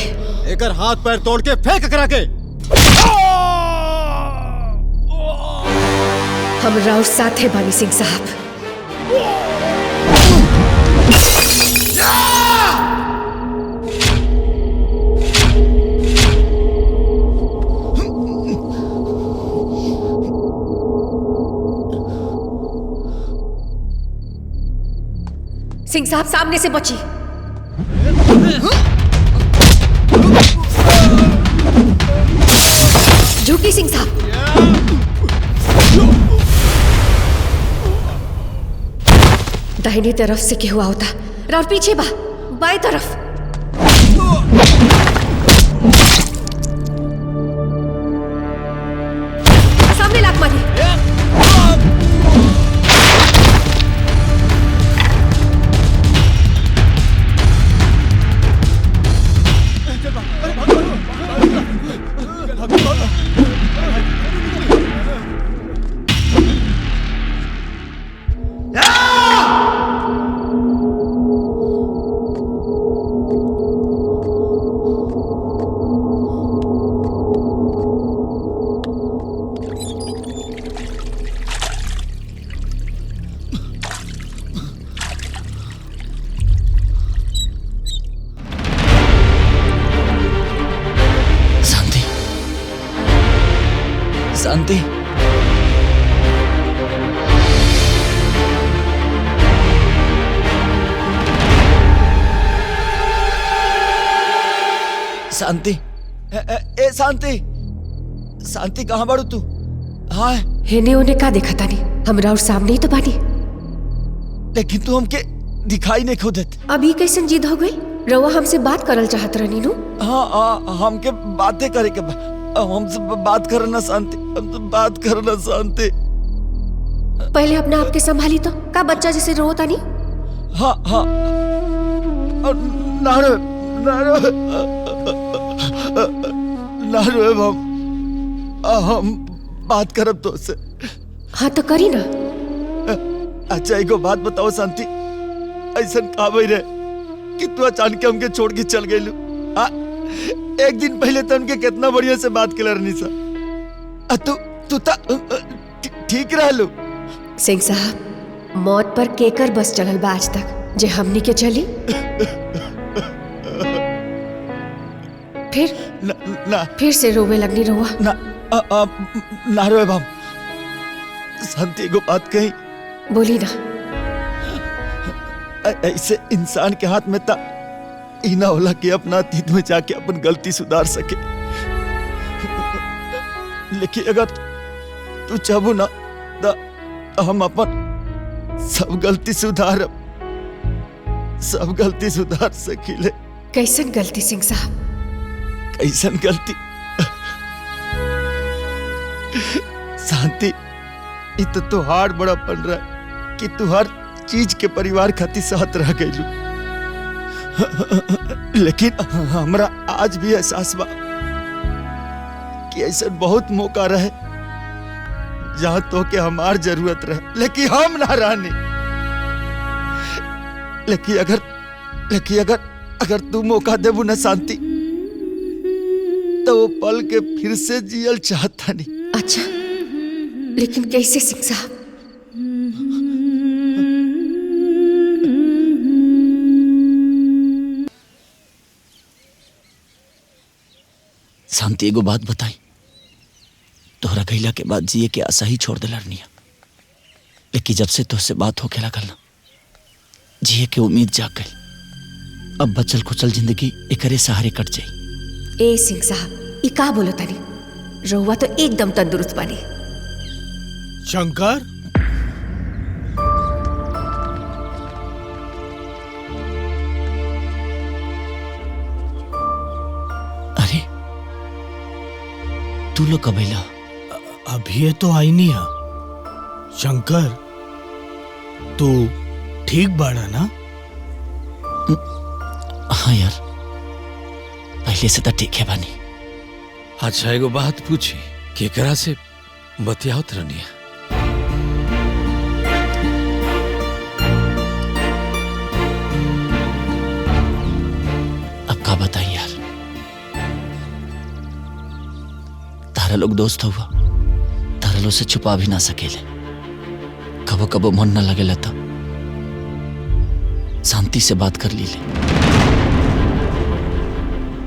एकर हाथ पैर तोड़ के फेंक करा के। हम राउर साथे बानी सिंह साहब। सिंह साहब सामने से बची। झुकी सिंह साहब। दाहिनी तरफ से क्या हुआ होता? राउर पीछे बा, बाएं तरफ। सामने लात मारी। शांति, शांति, ए शांति, शांति कहाँ बाड़ू तू? हाँ हेने ओने का देखा तानी, हमरा और सामने ही तो बानी। लेकिन तू हमके दिखाई नहीं खुद। अभी कैसन जिद हो गई? रउआ हमसे बात करल चाहत रहनी नु? हाँ हमके बातें करे के हमसे बात करना शांति, हमसे बात करना शांति। पहले अपना आपके संभाली तो का बच्चा जैसे रोता नहीं? हाँ ना रो हम बात करब तो से। हाँ तो करी ना। अच्छा एगो बात बताओ शांति, ऐसा का भई रे कि तू अचानक हमके छोड़ के चल गई? एक दिन पहले तो उनके कितना बढ़िया से बात कर रही सा। तू ठीक रह लो। सिंह साहब मौत पर केकर बस चलल बा आज तक जे हमनी के चली? फिर से रोवे लगनी रहुआ? ना रोए बाम। शांति को बात कही बोली ना। ऐसे इंसान के हाथ में ता ई ना होला कि अपना अतीत में जाके अपन गलती सुधार सके। लेकिन अगर तू चाहबू ना तो हम अपन सब गलती सुधार सकीले। कैसन गलती सिंह साहब? कैसन गलती? शांति ये तो तुहार बड़ा पन रहा है कि तू हर चीज के परिवार खातिर साथ रह गईलू। लेकिन हमरा आज भी एहसास बा कि ऐसा बहुत मौका रहे जहां तो के हमार जरूरत रहे, लेकिन हम ना रहने। लेकिन अगर तू मौका देबू ना शांति तो वो पल के फिर से जियल चाहता नहीं। अच्छा लेकिन कैसे सिंह साहब? शांति एगो बात बताई, तोहरा गईला के बाद जिए के आशा ही छोड़ दिला रनिया। लेकिन जब से तुझसे बात होके लागल ना, जिए के उम्मीद जाग गई। अब बचल खुचल जिंदगी एकरे सहारे कट जाई। ए सिंह साहब ई का बोलो तानी? रहुआ तो एकदम तंदुरुस्त बानी। शंकर अरे तू लोग कब आइला? अभी तो आई नहीं है। शंकर तू ठीक बाड़ा ना? हाँ यार पहले से तो ठीक है बानी। अच्छा एगो बात पूछी, केकरा से बतियावत रहनिया? तारा लोग दोस्त हुआ, तारा लोग से छुपा भी ना सकेले। कबो कबो मन ना लगेला तो शांति से बात कर ली ले।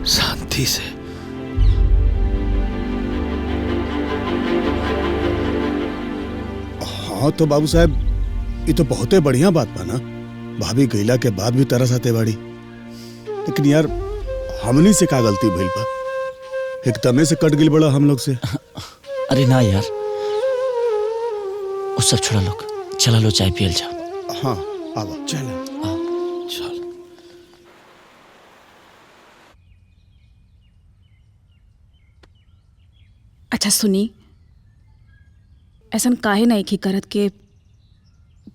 शांति से? हाँ तो बाबू साहब, ये तो बहुते बढ़िया बात बा ना। भाभी गईला के बाद भी तरस आते बाड़ी, लेकिन यार हमनी से का गलती भइल बा? एकदमे से कट गिल बड़ा हम लोग से। अरे ना यार, वो सब छोड़ा लोग, चला लो चाय पियल जाओ। हाँ आवा। चलो। चल। अच्छा सुनी, ऐसा काहे नहीं की करत के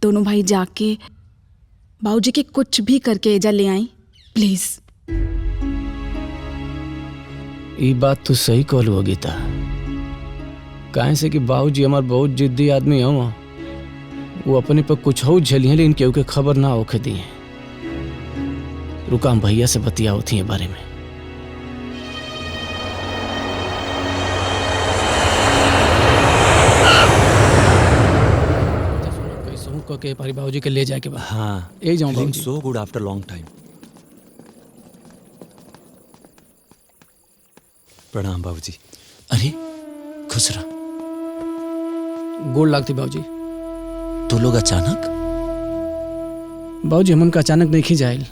दोनों भाई जाके बाबूजी के कुछ भी करके एजा ले आई प्लीज। ये बात तो सही कहलू हो गीता, काहे से कि बाबूजी हमार बहुत जिद्दी आदमी हो। वो अपने पर कुछ हो झलिए लेकिन केहू के खबर ना होके दिए। रुका, हम भैया से बतिया होती है बारे में। के पारी बाबूजी के ले जाके बाद हाँ एक जाऊं बाबूजी। So good after long time. प्रणाम बाबूजी। अरे खुश रह। गोड़ लागती बाबूजी। तू लोग अचानक? बाबूजी हमन का अचानक नहीं खी जाइल,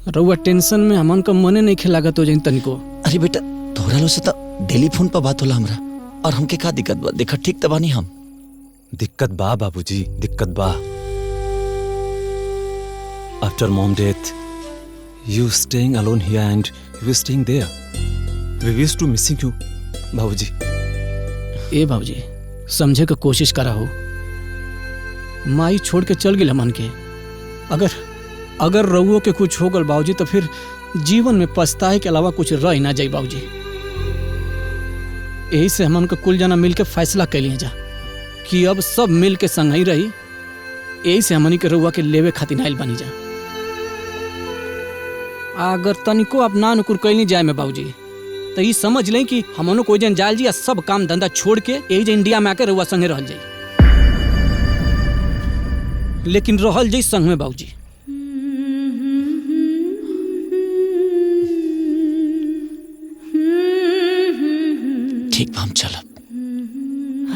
रउआ टेंशन में हमन का मने नहीं खे लागत हो जाइन तनिको। अरे बेटा तोहरा लो से तो डेली फोन पर बात होला हमरा, और हमके का दिक्कत बा? देखा ठीक तो बानी हम। दिक्कत बा बाबूजी, दिक्कत बा। After mom death you staying alone here and you staying there. We wish to missing you बाबूजी। ए बाबूजी समझे के कोशिश करा हो, माई छोड़ के चल गिल हमन के। अगर रउओ के कुछ हो गल बाबूजी तो फिर जीवन में पछताए के अलावा कुछ रह ना जाई बाबूजी। यही से हमन के कुल जना मिल के फैसला कैलिए जा कि अब सब मिल के संग ही रही। यही से हमनी के रउआ के लेवे खातिर आइल बनी जा। अगर तनिको आप ना नुकुर कैली जाए में बाबूजी तो ये समझ लें कि हमनो कोई जन जाल जी या सब काम धंधा छोड़ के यही जे इंडिया में आके रउआ संगे रहल जाई, लेकिन रहल जाई संग में बाबूजी। ठीक बा, हम चलब।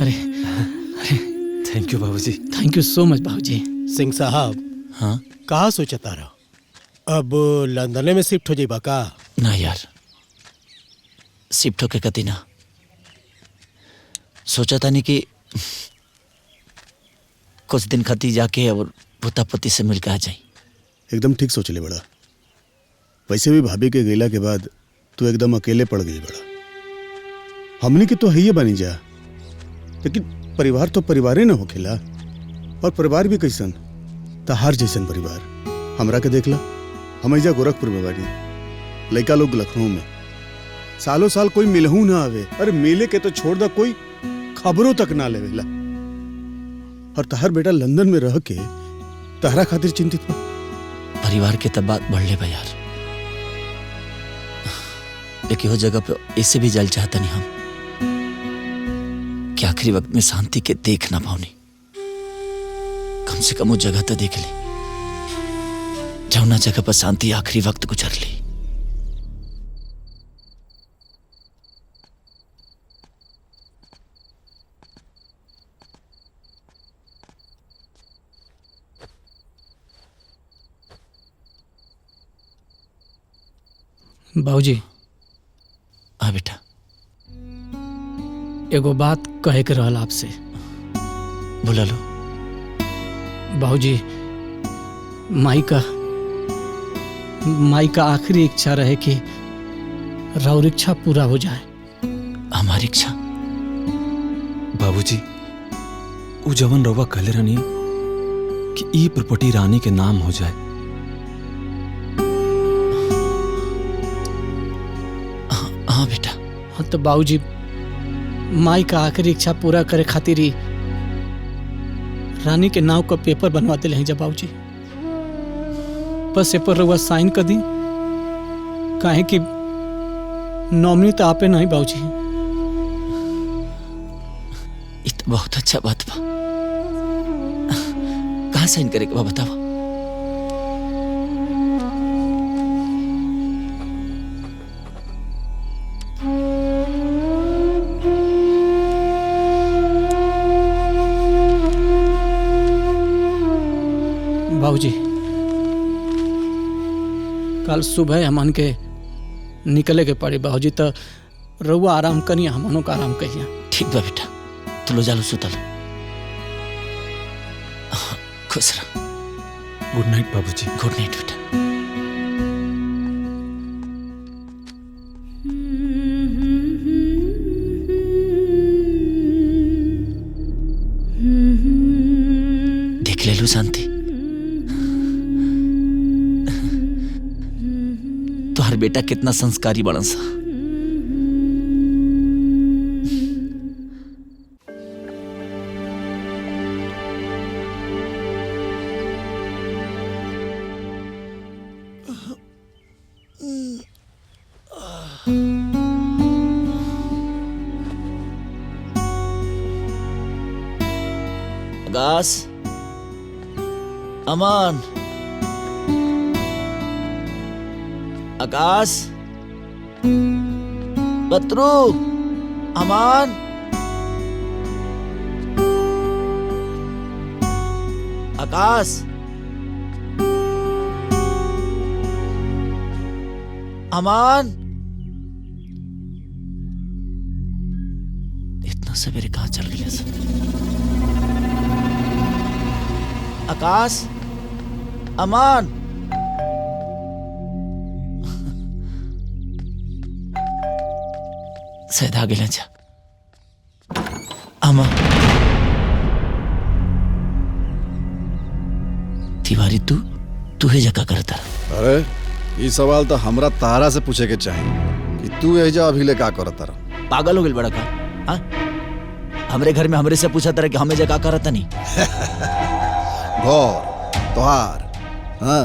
अरे थैंक यू बाबूजी। थैंक यू सो मच बाबूजी। सिंह साहब, हाँ कहाँ सोचता रहो? अब लंदन में शिफ्ट हो जाइबा का? ना यार, शिफ्ट होके कती ना। सोचा था नहीं कि कुछ दिन खाती जाके और पोता पोती से मिल के आ जाए। एकदम ठीक सोच ले बड़ा। वैसे भी भाभी के गैला के बाद तू एकदम अकेले पड़ गई बड़ा। हमने की तो है ये बनी जा, लेकिन परिवार तो परिवार ही ना हो खिला। और परिवार भी कैसन? तहार जैसन परिवार। हमरा के देखला, हम ऐजा गोरखपुर में बानी, लड़का लोग लखनऊ में। सालों साल कोई मिलहू ना आवे। अरे मिले के तो छोड़ दा, कोई खबरों तक ना लेवेला। और तहार बेटा लंदन में रह के तहरा खातिर चिंतित बा। परिवार के तब बात बढ़ ले बा यार, लेकिन वो जगह पे ऐसे भी जल चाहता नहीं हम कि आखिरी वक्त में शांति के देख ना पाऊनी। कम से कम वो जगह तो देख ली जौना जगह पर शांति आखिरी वक्त गुजर ली। बाबूजी। हाँ बेटा। एगो बात कहे के रहल आपसे। बोला लो। बाबूजी, माई का आखिरी इच्छा रहे कि राउर इच्छा पूरा हो जाए। हमारी इच्छा? बाबूजी, वो जवन रवा कहले रहनी कि ई प्रॉपर्टी रानी के नाम हो जाए। हाँ बेटा। हाँ तो बाबूजी, माई का आखिरी इच्छा पूरा करे खातिर ही रानी के नाव का पेपर बनवाते ले जा बाबूजी। बस ए पर रउआ साइन कर दी, काहे कि नॉमिनी तो आपे नहीं बाबूजी। बहुत अच्छा बात बा। कहाँ साइन करे के बा बतावा। बाबूजी कल सुबह हमन के निकले के पड़ी बाबूजी, तो रउआ आराम करिया, हमनों का आराम करिया। ठीक बा बेटा, तो लो जालो सुतल। खुश रह। गुड नाइट बाबूजी। गुड नाइट बेटा। देख ले लो शांति, तुम्हार बेटा कितना संस्कारी बड़न सा। आकाश, अमन, आकाश, बतरू, अमन, आकाश, अमन। इतना सवेरे कहाँ चल गए सब? आकाश, अमन, शायद आ गए जा। अमन, तिवारी तू है जगह करता। अरे ये सवाल तो हमरा तारा से पूछे के चाहिए कि तू एजा अभी ले का करता रहा। पागल हो गए बड़ा का? हाँ? हमरे घर में हमरे से पूछा तरह कि हमें जगह करता नहीं। घोर तोहार, हाँ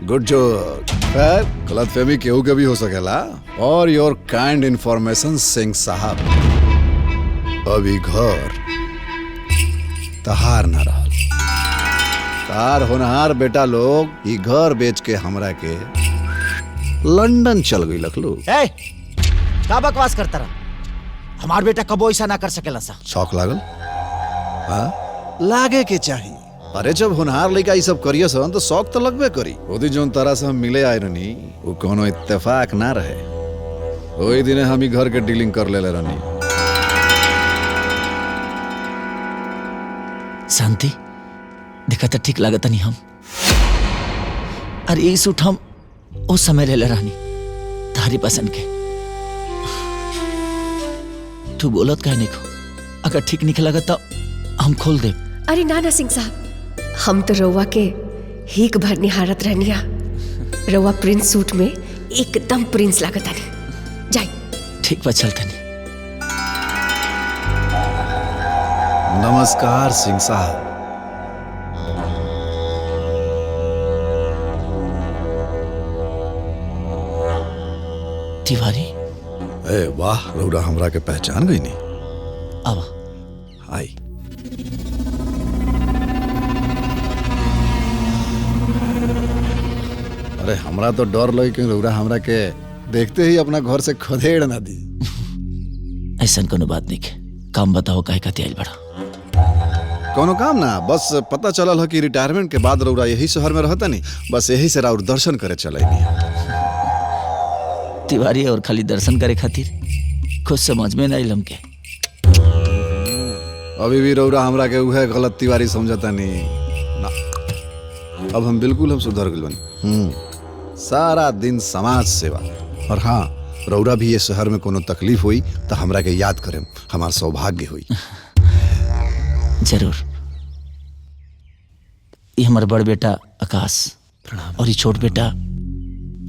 गुड जोक। खैर गलतफहमी केहू के भी हो सकेला। और योर काइंड इंफॉर्मेशन सिंह साहब, अभी घर तहार न रहल। तार होनहार बेटा लोग ई घर बेच के हमरा के लंदन चल गई लखलू। का बकवास करता रहा? हमार बेटा कबो ऐसा ना कर सकेला सा। शौक लागल? हाँ लागे के चाहिए। अरे जब होनहार लड़का ये सब करिए सन तो शौक तो लगबे करी। ओदी जोन तरह से हम मिले आए रहनी वो कोनो इत्तेफाक ना रहे। वही दिन हम ही घर के डीलिंग कर ले रहनी। शांति देखा तो ठीक लागत नहीं हम। अरे यही सूट हम उस समय ले रहनी तारी पसंद के। तू बोलत कहे नहीं को, अगर ठीक नहीं लगा तो हम खोल दे। अरे ना ना सिंह साहब, हम तो रउआ के हीक भर निहारत रहनिया। रउआ प्रिंस सूट में एकदम प्रिंस लागत आनी। जाई। ठीक बा चलते नहीं। नमस्कार सिंह साहब। तिवारी। ए वाह, रउरा हमरा के पहचान गई नहीं। आवा। आई। अरे हमरा तो डर लगी कि रउरा हमरा के देखते ही अपना घर से खदेड़ ना दी। ऐसा कोनो बात नहीं के। काम बताओ काहे का आइल बड़ा? कोनो काम ना, बस पता चलल है कि रिटायरमेंट के बाद रउरा यही शहर में रहता नहीं, बस यही से राउर दर्शन करे चले नहीं। तिवारी और खाली दर्शन करे खातिर कुछ समझ में नहीं लमके। अभी भी रउरा हमरा के उहे गलत तिवारी समझता नहीं ना। अब हम बिल्कुल सुधर गइल बनी। सारा दिन समाज सेवा। और हाँ, रउरा भी ये शहर में कोनो तकलीफ हुई तो हमरा के याद करें, हमार सौभाग्य हुई। जरूर। ये हमारा बड़ बेटा आकाश और ये छोट बेटा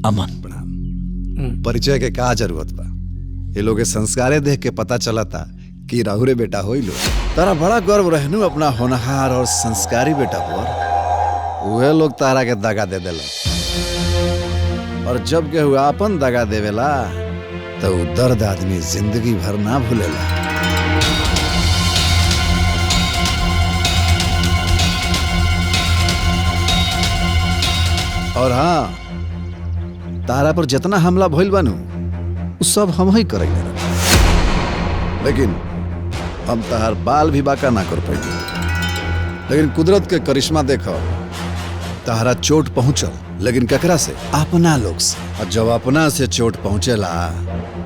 अमन। परिचय के का जरूरत बा? ये लोग संस्कारे देख के पता चला था कि राहुरे बेटा होई लो। तारा बड़ा गर्व रहनु अपना होनहार और संस्कारी बेटा पर। वह लोग तारा के दगा दे देला, और जब के हुआ अपन दगा देवेला तो दर्द आदमी जिंदगी भर ना भूलेला। और हाँ, तारा पर जितना हमला भइल बानू उ सब हम ही करेंगे, लेकिन हम तहार बाल भी बाका ना कर पाएंगे। लेकिन कुदरत के करिश्मा देखो, तहरा चोट पहुंचल, लेकिन ककरा से? अपना लोग से। और जब अपना से चोट पहुंचेला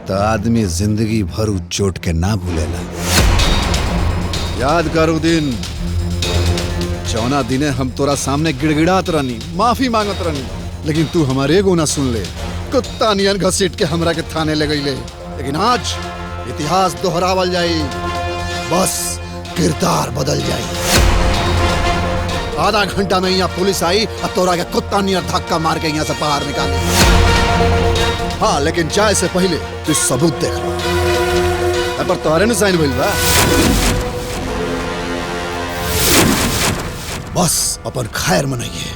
तो आदमी जिंदगी भर उ चोट के ना भूलेला। याद करू दिन जौना दिने हम तोरा सामने गिड़गिड़ात रहनी, माफी मांगत रहनी, लेकिन तू हमारे एगो ना सुन ले, कुत्ता नियन घसीट के हमरा के थाने ले गईले। लेकिन आज इतिहास दोहरावल जाई, बस किरदार बदल जाई। आधा घंटा में यहाँ पुलिस आई और तोरा के कुत्ता नियर धक्का मार के यहाँ से बाहर निकाले। हाँ, लेकिन जाए से पहले तू सबूत देख लो। पर तोहरे ने साइन भइल बा। बस अपन खैर मनाइए।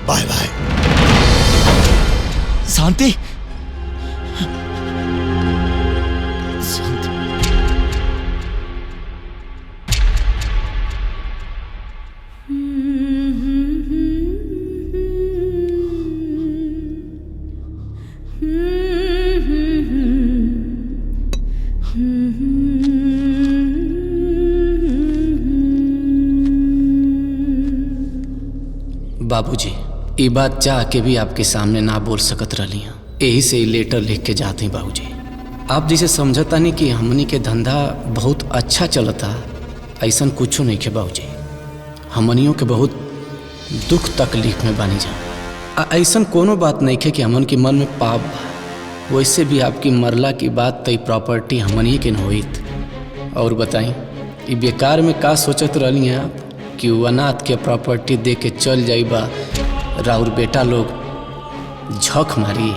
By by. शांति, बाबूजी, ये बात चाह के भी आपके सामने ना बोल सकत रही हैं, यही से लेटर लिख के जाते हैं बाबूजी। आप जिसे समझता नहीं कि हमनी के धंधा बहुत अच्छा चलता, ऐसा कुछ नहीं के बाबूजी। हमनियों के बहुत दुख तकलीफ में बनी जा। ऐसा कोनो बात नहीं है कि हमन के मन में पाप बा। वैसे भी आपकी मरला की बात तई प्रॉपर्टी हमनी के न होइत। और बताई, ये बेकार में का सोचत रही हैं आप कि वो अनाथ के प्रॉपर्टी दे के चल जाइबा, राउर बेटा लोग झक मारी।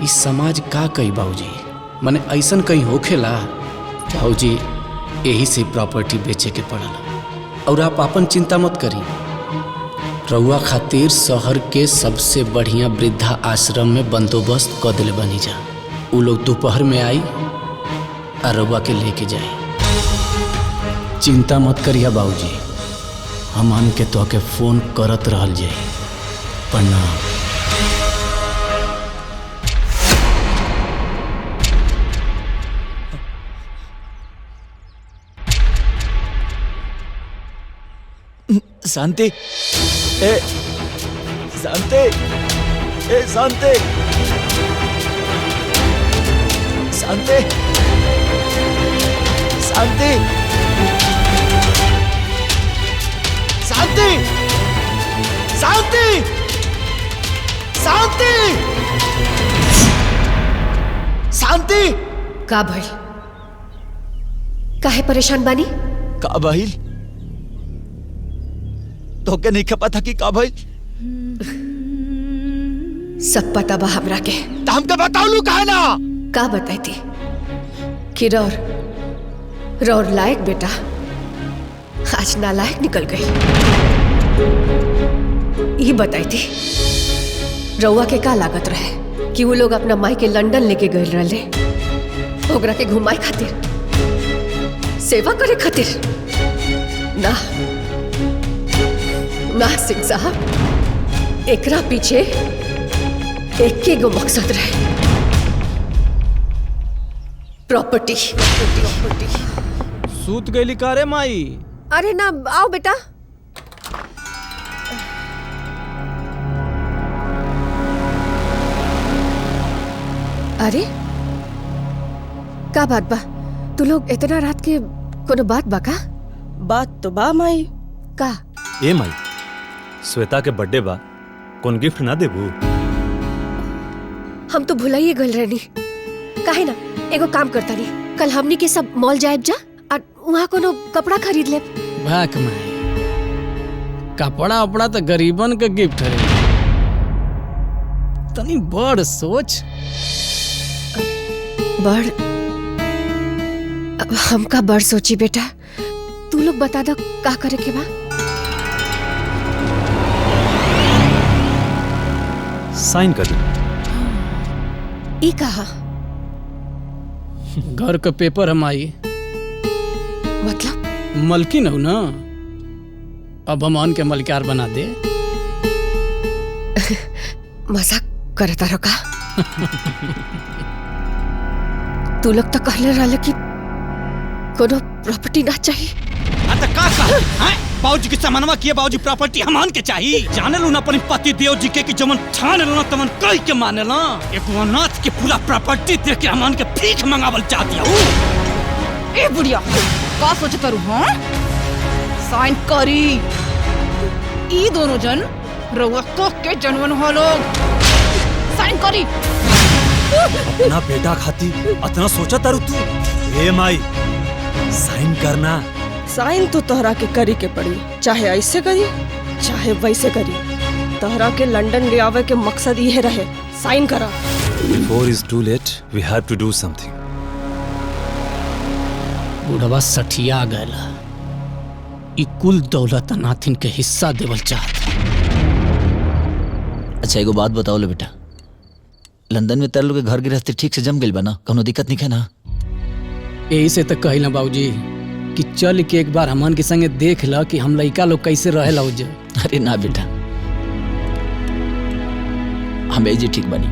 इस समाज का कही बाबूजी, माने ऐसन कहीं होखेला बाबूजी, यही से प्रॉपर्टी बेचे के पड़ला। और आप अपन चिंता मत करी, रउआ खातिर शहर के सबसे बढ़िया वृद्धा आश्रम में बंदोबस्त क दिले बनी जा। उ लोग दोपहर में आई और रउआ के लेके जाए। चिंता मत करिया बाबूजी, हमन के तो के फोन करत रहल जाई। प्रणाम। शांति, ए शांति, ए शांति, शांति, शांति, शांति, शांति, शांति, शांति। का भइल? काहे परेशान बानी? का भइल? तो के नहीं पता कि का भइल? सब पता बा हमरा के। तो हमके बताओ काहे ना? का बताई थी कि रौर लायक बेटा आज नालायक निकल गई। ये बताई थी रउआ के का लागत रहे कि वो लोग अपना माई के लंदन लेके गए रहे, ओकरा के घुमाए खातिर, सेवा करे खातिर? ना ना सिंह साहब, एकरा पीछे एक गो मकसद रहे, प्रॉपर्टी। सूत गईली का रे माई? अरे ना, आओ बेटा। अरे का बात बा? तू लोग इतना रात के कोनो बात बा का? बात तो बा माई। का? ए माई, श्वेता के बर्थडे बा, कौन गिफ्ट ना देबू? हम तो भुलाइए गल रहनी। काहे ना एगो काम करता नहीं, कल हमनी के सब मॉल जाए जा और वहाँ कोनो कपड़ा खरीद ले। भाक माई, कपड़ा उपड़ा तो गरीबन के गिफ्ट है, तनी बड़ सोच। बड़? हमका बड़ सोची बेटा, तू लोग बता दो का करे के बा। साइन कर दी। ई कहा? घर का पेपर हम आई, मतलब मलकिन हो ना, अब हम के मलकार बना दे। मजाक करता रहो का? तू लोग तो कहले रहले कि कोनो प्रॉपर्टी ना चाहिए। आता का बाबूजी के सामानवा किए बाबूजी प्रॉपर्टी हमान के चाहिए। जाने लो ना अपने पति देव जी के जमन ठान लो ना तमन कई के माने ना। एक अनाथ के पूरा प्रॉपर्टी दे के हमान के भीख मंगावल चाहती हूँ। ए बुढ़िया का सोच करू? हाँ साइन करी ई दोनों जन रउआ को के जनवन हो लोग साइन करी। अपना बेटा खाती इतना सोचा तारू तू? ए माई साइन करना। साइन तो तोहरा के करी के पड़ी, चाहे ऐसे करी चाहे वैसे करी। तोहरा के लंदन ले आवे के मकसद ये रहे, साइन करा। Before is too late, we have to do something. बुढ़वा सठिया गया। ई कुल दौलत नाथिन के हिस्सा देवल चाहता। अच्छा एगो बात बताओ ले बेटा, लंदन में तेरे लोग के घर गृहस्थी ठीक से जम गइल बा ना? कोनो दिक्कत नहीं है ना? यही से तक कहिला बाबूजी कि चल के एक बार हमन के संगे देख ला कि हम लइका लोग कैसे रहे ला। अरे ना बेटा, हम जी ठीक बनी।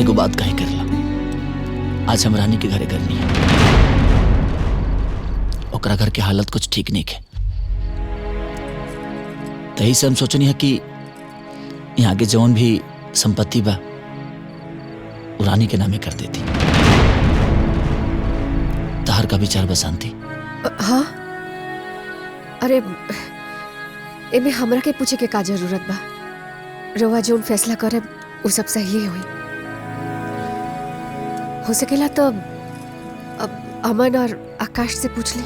एगो बात कहे कर ला, आज हम रानी के घरे करनी है। ओकरा घर के हालत कुछ ठीक नहीं है, तही से हम सोचनी है कि यहाँ के जौन भी संपत्ति बा वो रानी के नामे कर देती। तहर का विचार बसानती। हाँ अरे एमे हमरा के पूछे के का जरूरत बा? रउआ जोन फैसला करे वो सब सही हुई। हो सकेला तो अब अमन और आकाश से पूछ ली,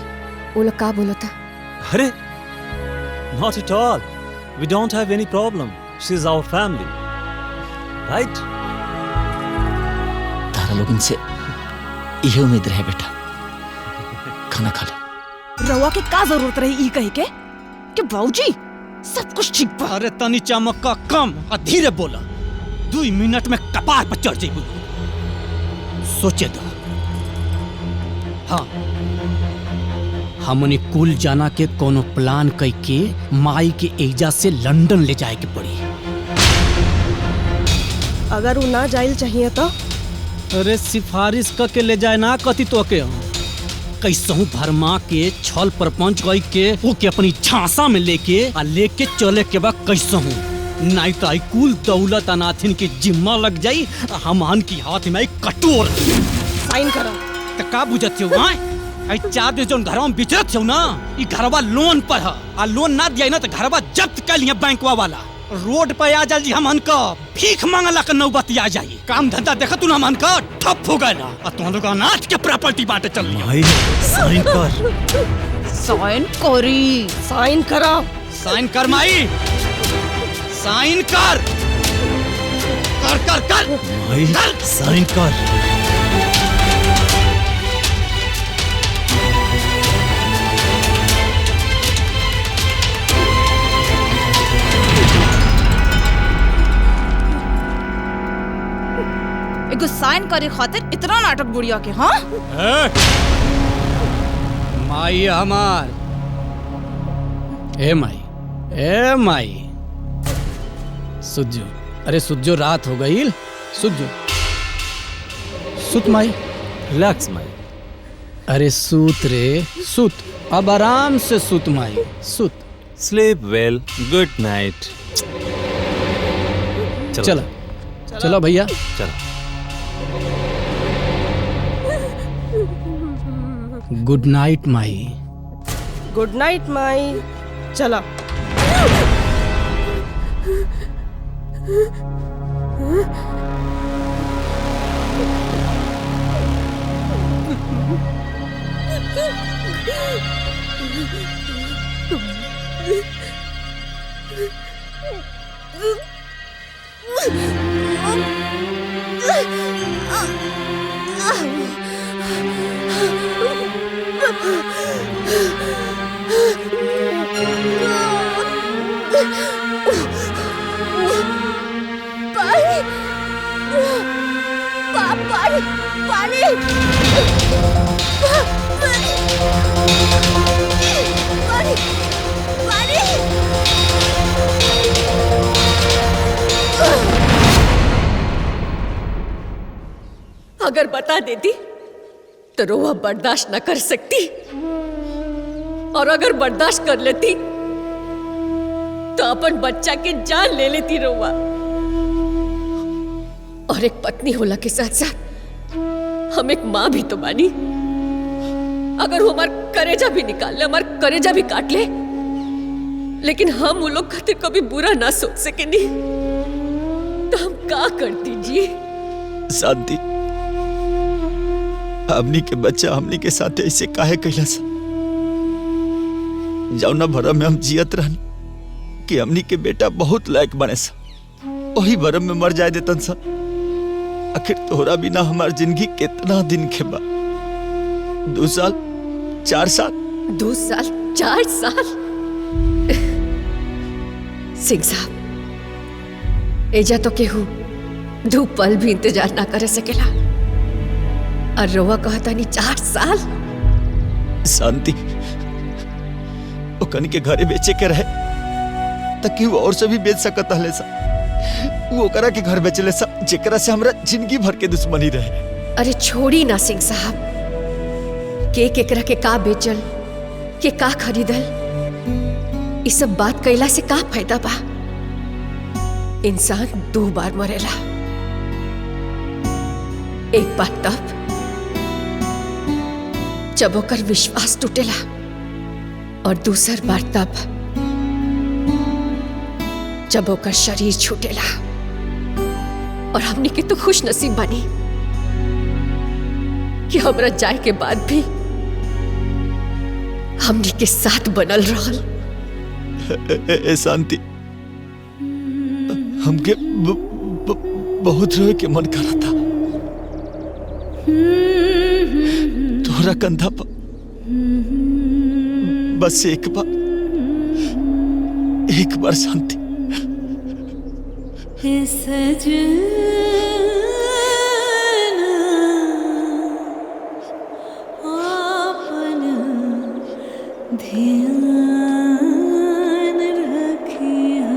वो लोग का बोलता। अरे not at all, we don't have any problem, she is our family, right? तारा लोग इनसे यही उम्मीद रहे बेटा। खाना खा ले। रवा के का जरूरत रही ई कहे के कि बाबूजी सब कुछ ठीक बा? अरे तनी चमक का कम और धीरे बोला, 2 मिनट में कपार पर चढ़ जाइबू। सोचे दो। हाँ हमने कुल जाना के कोनो प्लान कई के माई के एजा से लंदन ले जाए के पड़ी। अगर वो ना जाइल चाहिए तो? अरे सिफारिश करके ले जाए ना कति तो के कैसहू भरमा के छल प्रपंच गई के वो के अपनी झांसा में लेके चले के बाद कैसहू नहीं तो आई कुल दौलत अनाथिन की जिम्मा लग जाई। हमान की हाथ में कटोर साइन करा। तो का बुझत हो? आई 4 दिन जो घरवा में बिचरत हो ना, ई घरवा लोन पर है। आ लोन ना दिया ना तो घरवा जब्त कर लिया बैंकवा वाला। रोड पे आ जाली हमन का भीख मांगला के नौबती आ जाई। काम धंधा देखा तू ना हमन का ठप हो गया। और तुम लोग अनाथ के प्रॉपर्टी बांटे चल माई साइन कर। साइन करी। साइन करा। साइन कर माई, साइन कर कर कर कर माई साइन कर। एगो साइन करे खातिर इतना नाटक बुढ़िया के? हाँ माई हमार। ए माई सुजो, अरे सुजो रात हो गई। सुजो सुत माई, रिलैक्स माई। अरे सूत रे सूत, अब आराम से सूत माई, सूत। Sleep well, good night. चलो भैया चलो। गुड नाइट माई। गुड नाइट माई। चला। पानी अगर बता देती तो रोवा बर्दाश्त न कर सकती, और अगर बर्दाश्त कर लेती तो अपन बच्चा के जान ले लेती रोवा। और एक पत्नी होला के साथ साथ हम एक माँ भी तो बानी। अगर वो हमार करेजा भी निकाल ले, हमार करेजा भी काट ले, लेकिन हम वो लोग खातिर कभी बुरा ना सोच सके नहीं, तो हम का करती जी? शांति, हमनी के बच्चा हमनी के साथ ऐसे काहे कैला सा? जौना भरम में हम जियत रहनी कि हमनी के बेटा बहुत लायक बने सा, वही भरम में मर जाए देतन सा। आखिर तोहरा बिना हमार जिंदगी कितना दिन के बा? 2 साल 4 साल? 2 साल 4 साल? सिंह साहब, एजा तो केहू 2 पल भी इंतजार ना कर सकेला, और रोवा कहता नहीं 4 साल? शांति, ओकनी के घरे बेचे के रहे ताकि वो और से भी बेच सकत हले सा। वो करा के घर बेचले सा जेकरा से हमरा जिंदगी भर के दुश्मनी रहे। अरे छोड़ी ना सिंह साहब, के केकरा के का बेचल, के का खरीदल, इस सब बात कैला से का फायदा बा? इंसान 2 बार मरेला, एक बार तब जब ओकर विश्वास टूटेला, और दूसर बार तब जब ओकर शरीर छूटेला। और हमनी के तो खुश नसीब बानी कि हमरा जाए के बाद भी हमनी के साथ बनल रहल। शांति, हमके बहुत रोए के मन करा था। तोहरा कंधा पर बस एक बार शांति। आपन ध्यान रखिया।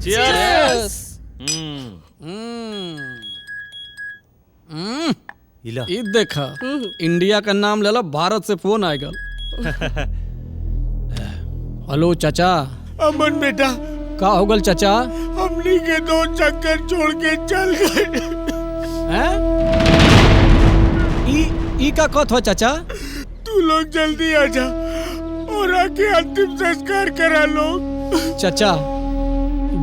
Cheers! ई देखा, इंडिया का नाम लेला, भारत से फोन आएगा। हेलो चाचा। अमन बेटा, का हो गल चाचा? हमनी के 2 चक्कर छोड़ के चल गए। हैं? ई का कथ हो चाचा? तू लोग जल्दी आ जा और आके अंतिम संस्कार करा लो। चाचा,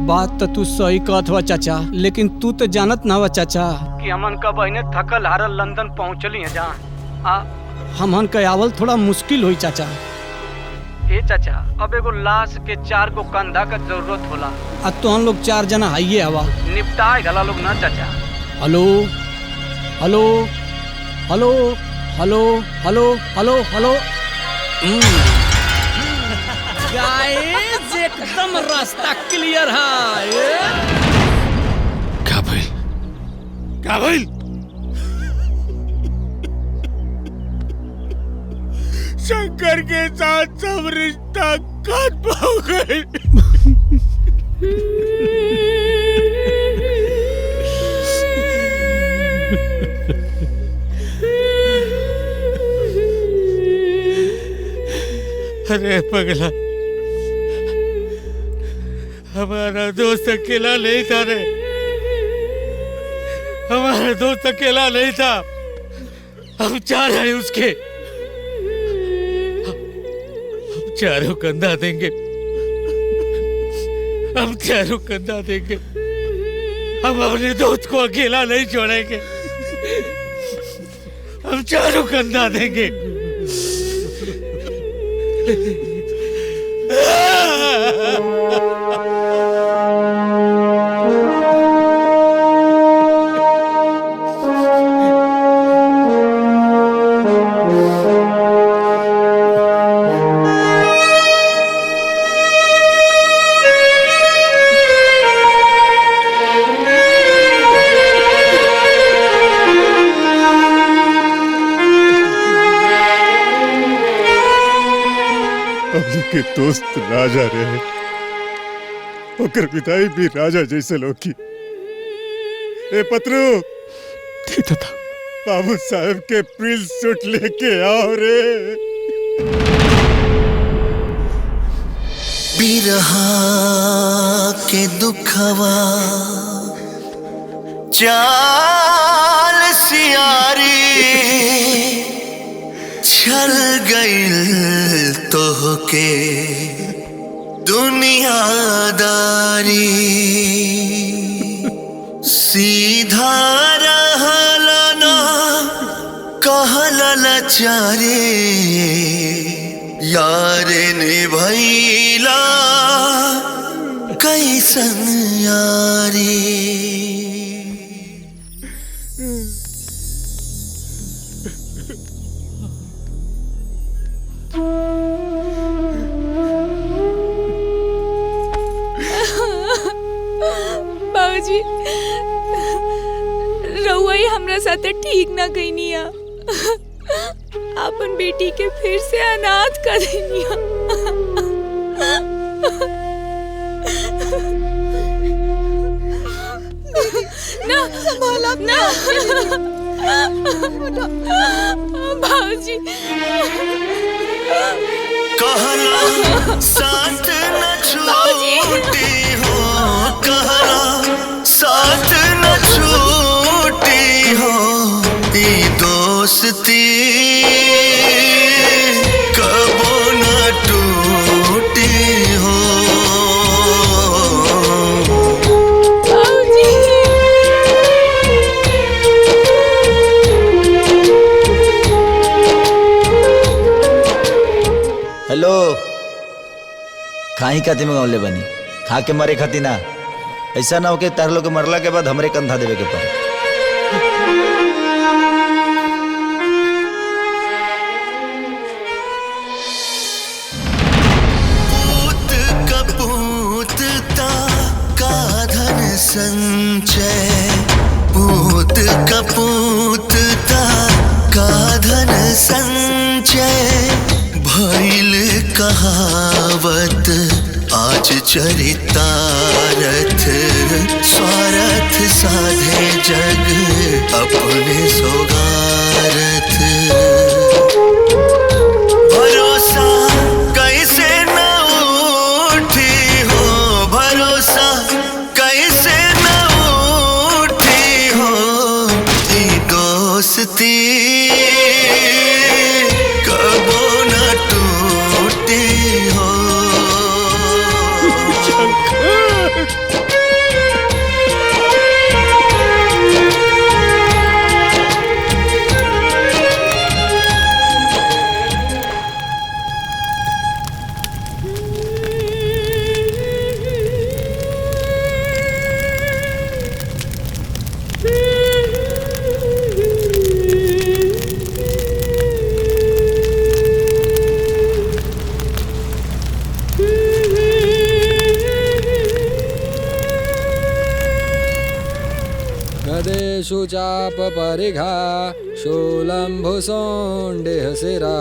बात तो तू सही कहत हुआ चाचा, लेकिन तू तो जानत ना हुआ चाचा कि हमन का बहने थकल हारल लंदन पहुंचली है जहाँ हमन का आवल थोड़ा मुश्किल हुई चाचा। ए चाचा, अब एगो लाश के 4 गो कंधा का जरूरत होला, अब तो हम लोग 4 जना आइए हवा निपटाए गला लोग ना चाचा। Hello hello hello hello hello hello hello. Guys, एकदम रास्ता क्लियर है। काबिल शंकर के साथ सब रिश्ता खत्म हो गए। अरे पगला, हमारा दोस्त अकेला नहीं था रे, हमारा दोस्त अकेला नहीं था, हम 4 हैं उसके। हम चारों कंधा देंगे, हम चारों कंधा देंगे, हम अपने दोस्त को अकेला नहीं छोड़ेंगे, हम चारों कंधा देंगे। के दोस्त राजा रहे, ओकर विदाई भी राजा जैसे लोग की। ए पत्रू बाबू साहब के प्रिंस सूट लेके आओ रे। बिरहा के दुखवा चाल सियारी छल गइल तोहके दुनियादारी सीधा रहला ना कहला लाचारी यार निभैला कैसन यारी। बाबूजी रउआ ही हमरा साथे ठीक ना कइनिया। अपन बेटी के फिर से अनाथ कर देनिया। ना संभाला ना बाबूजी कहला साथ न छूटी हो, कहला साथ न छूटी हो, ई दोस्ती कबो न टूटी हो। हेलो, खाई खाती में गौले बनी, खा के मरे खाती ना। ऐसा ना हो कि तार लोग के मरला के बाद हमरे कंधा देवे के पड़े। पूत कपूतता का धन संचय, पूत कपूतता का धन संचय, भइल कहावत आज चरितारथ, स्वार्थ साधे जग अपने सौगारथ। भरोसा कैसे न उठी हो, भरोसा कैसे न उठी हो, ई दोस्ती कबो न टूटी हो। गदेषु चाप परिघा शूलम्भुसोण्डिहशिरा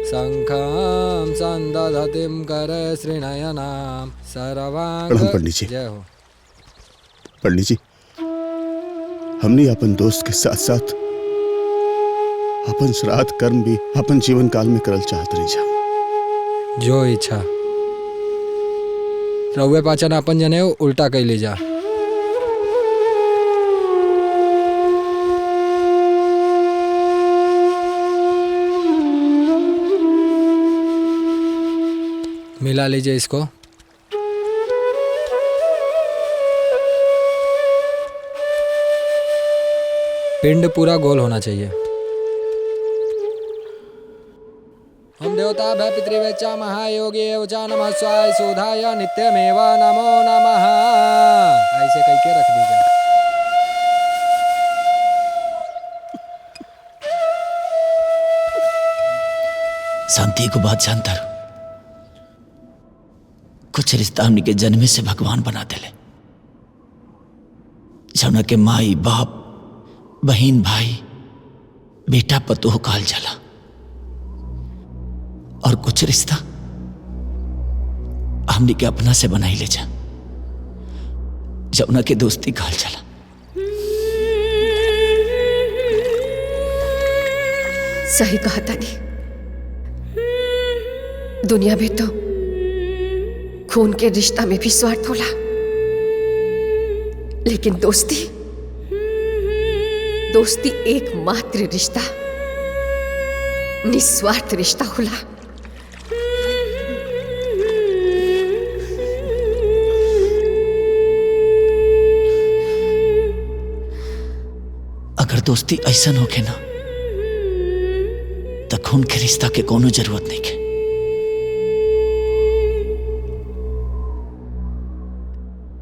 शङ्खां सन्दधतिं करे श्रीनयनां सर्वांग। प्रणाम पंडित जी। जय हो। पंडित जी, हमने अपन दोस्त के साथ साथ अपन श्राद्ध कर्म भी अपन जीवन काल में करल चाहत रही जा। जो इच्छा रउए पाचन अपन जने उल्टा कैले जा। मिला लीजिए इसको। पिंड पूरा गोल होना चाहिए। हम देवता भय पितृवेचा महायोगी एव च नमः स्वाय सुधाय नित्यमेव नमो नमः। ऐसे कह के रख दीजिए। शांति को बात जानता रहो, कुछ रिश्ता हमने के जन्मे से भगवान बना देले। जौना के माई बाप बहन भाई बेटा पतोह कहल जाला, और कुछ रिश्ता हमने के अपना से बनाई ले जा। जमुना के दोस्ती कहल चला। सही कहा तानी। दुनिया में तो खून के रिश्ता में भी स्वार्थ होला, लेकिन दोस्ती एकमात्र रिश्ता, निस्वार्थ रिश्ता होला। अगर दोस्ती ऐसा होके ना तो खून के रिश्ता के कोनो जरूरत नहीं है।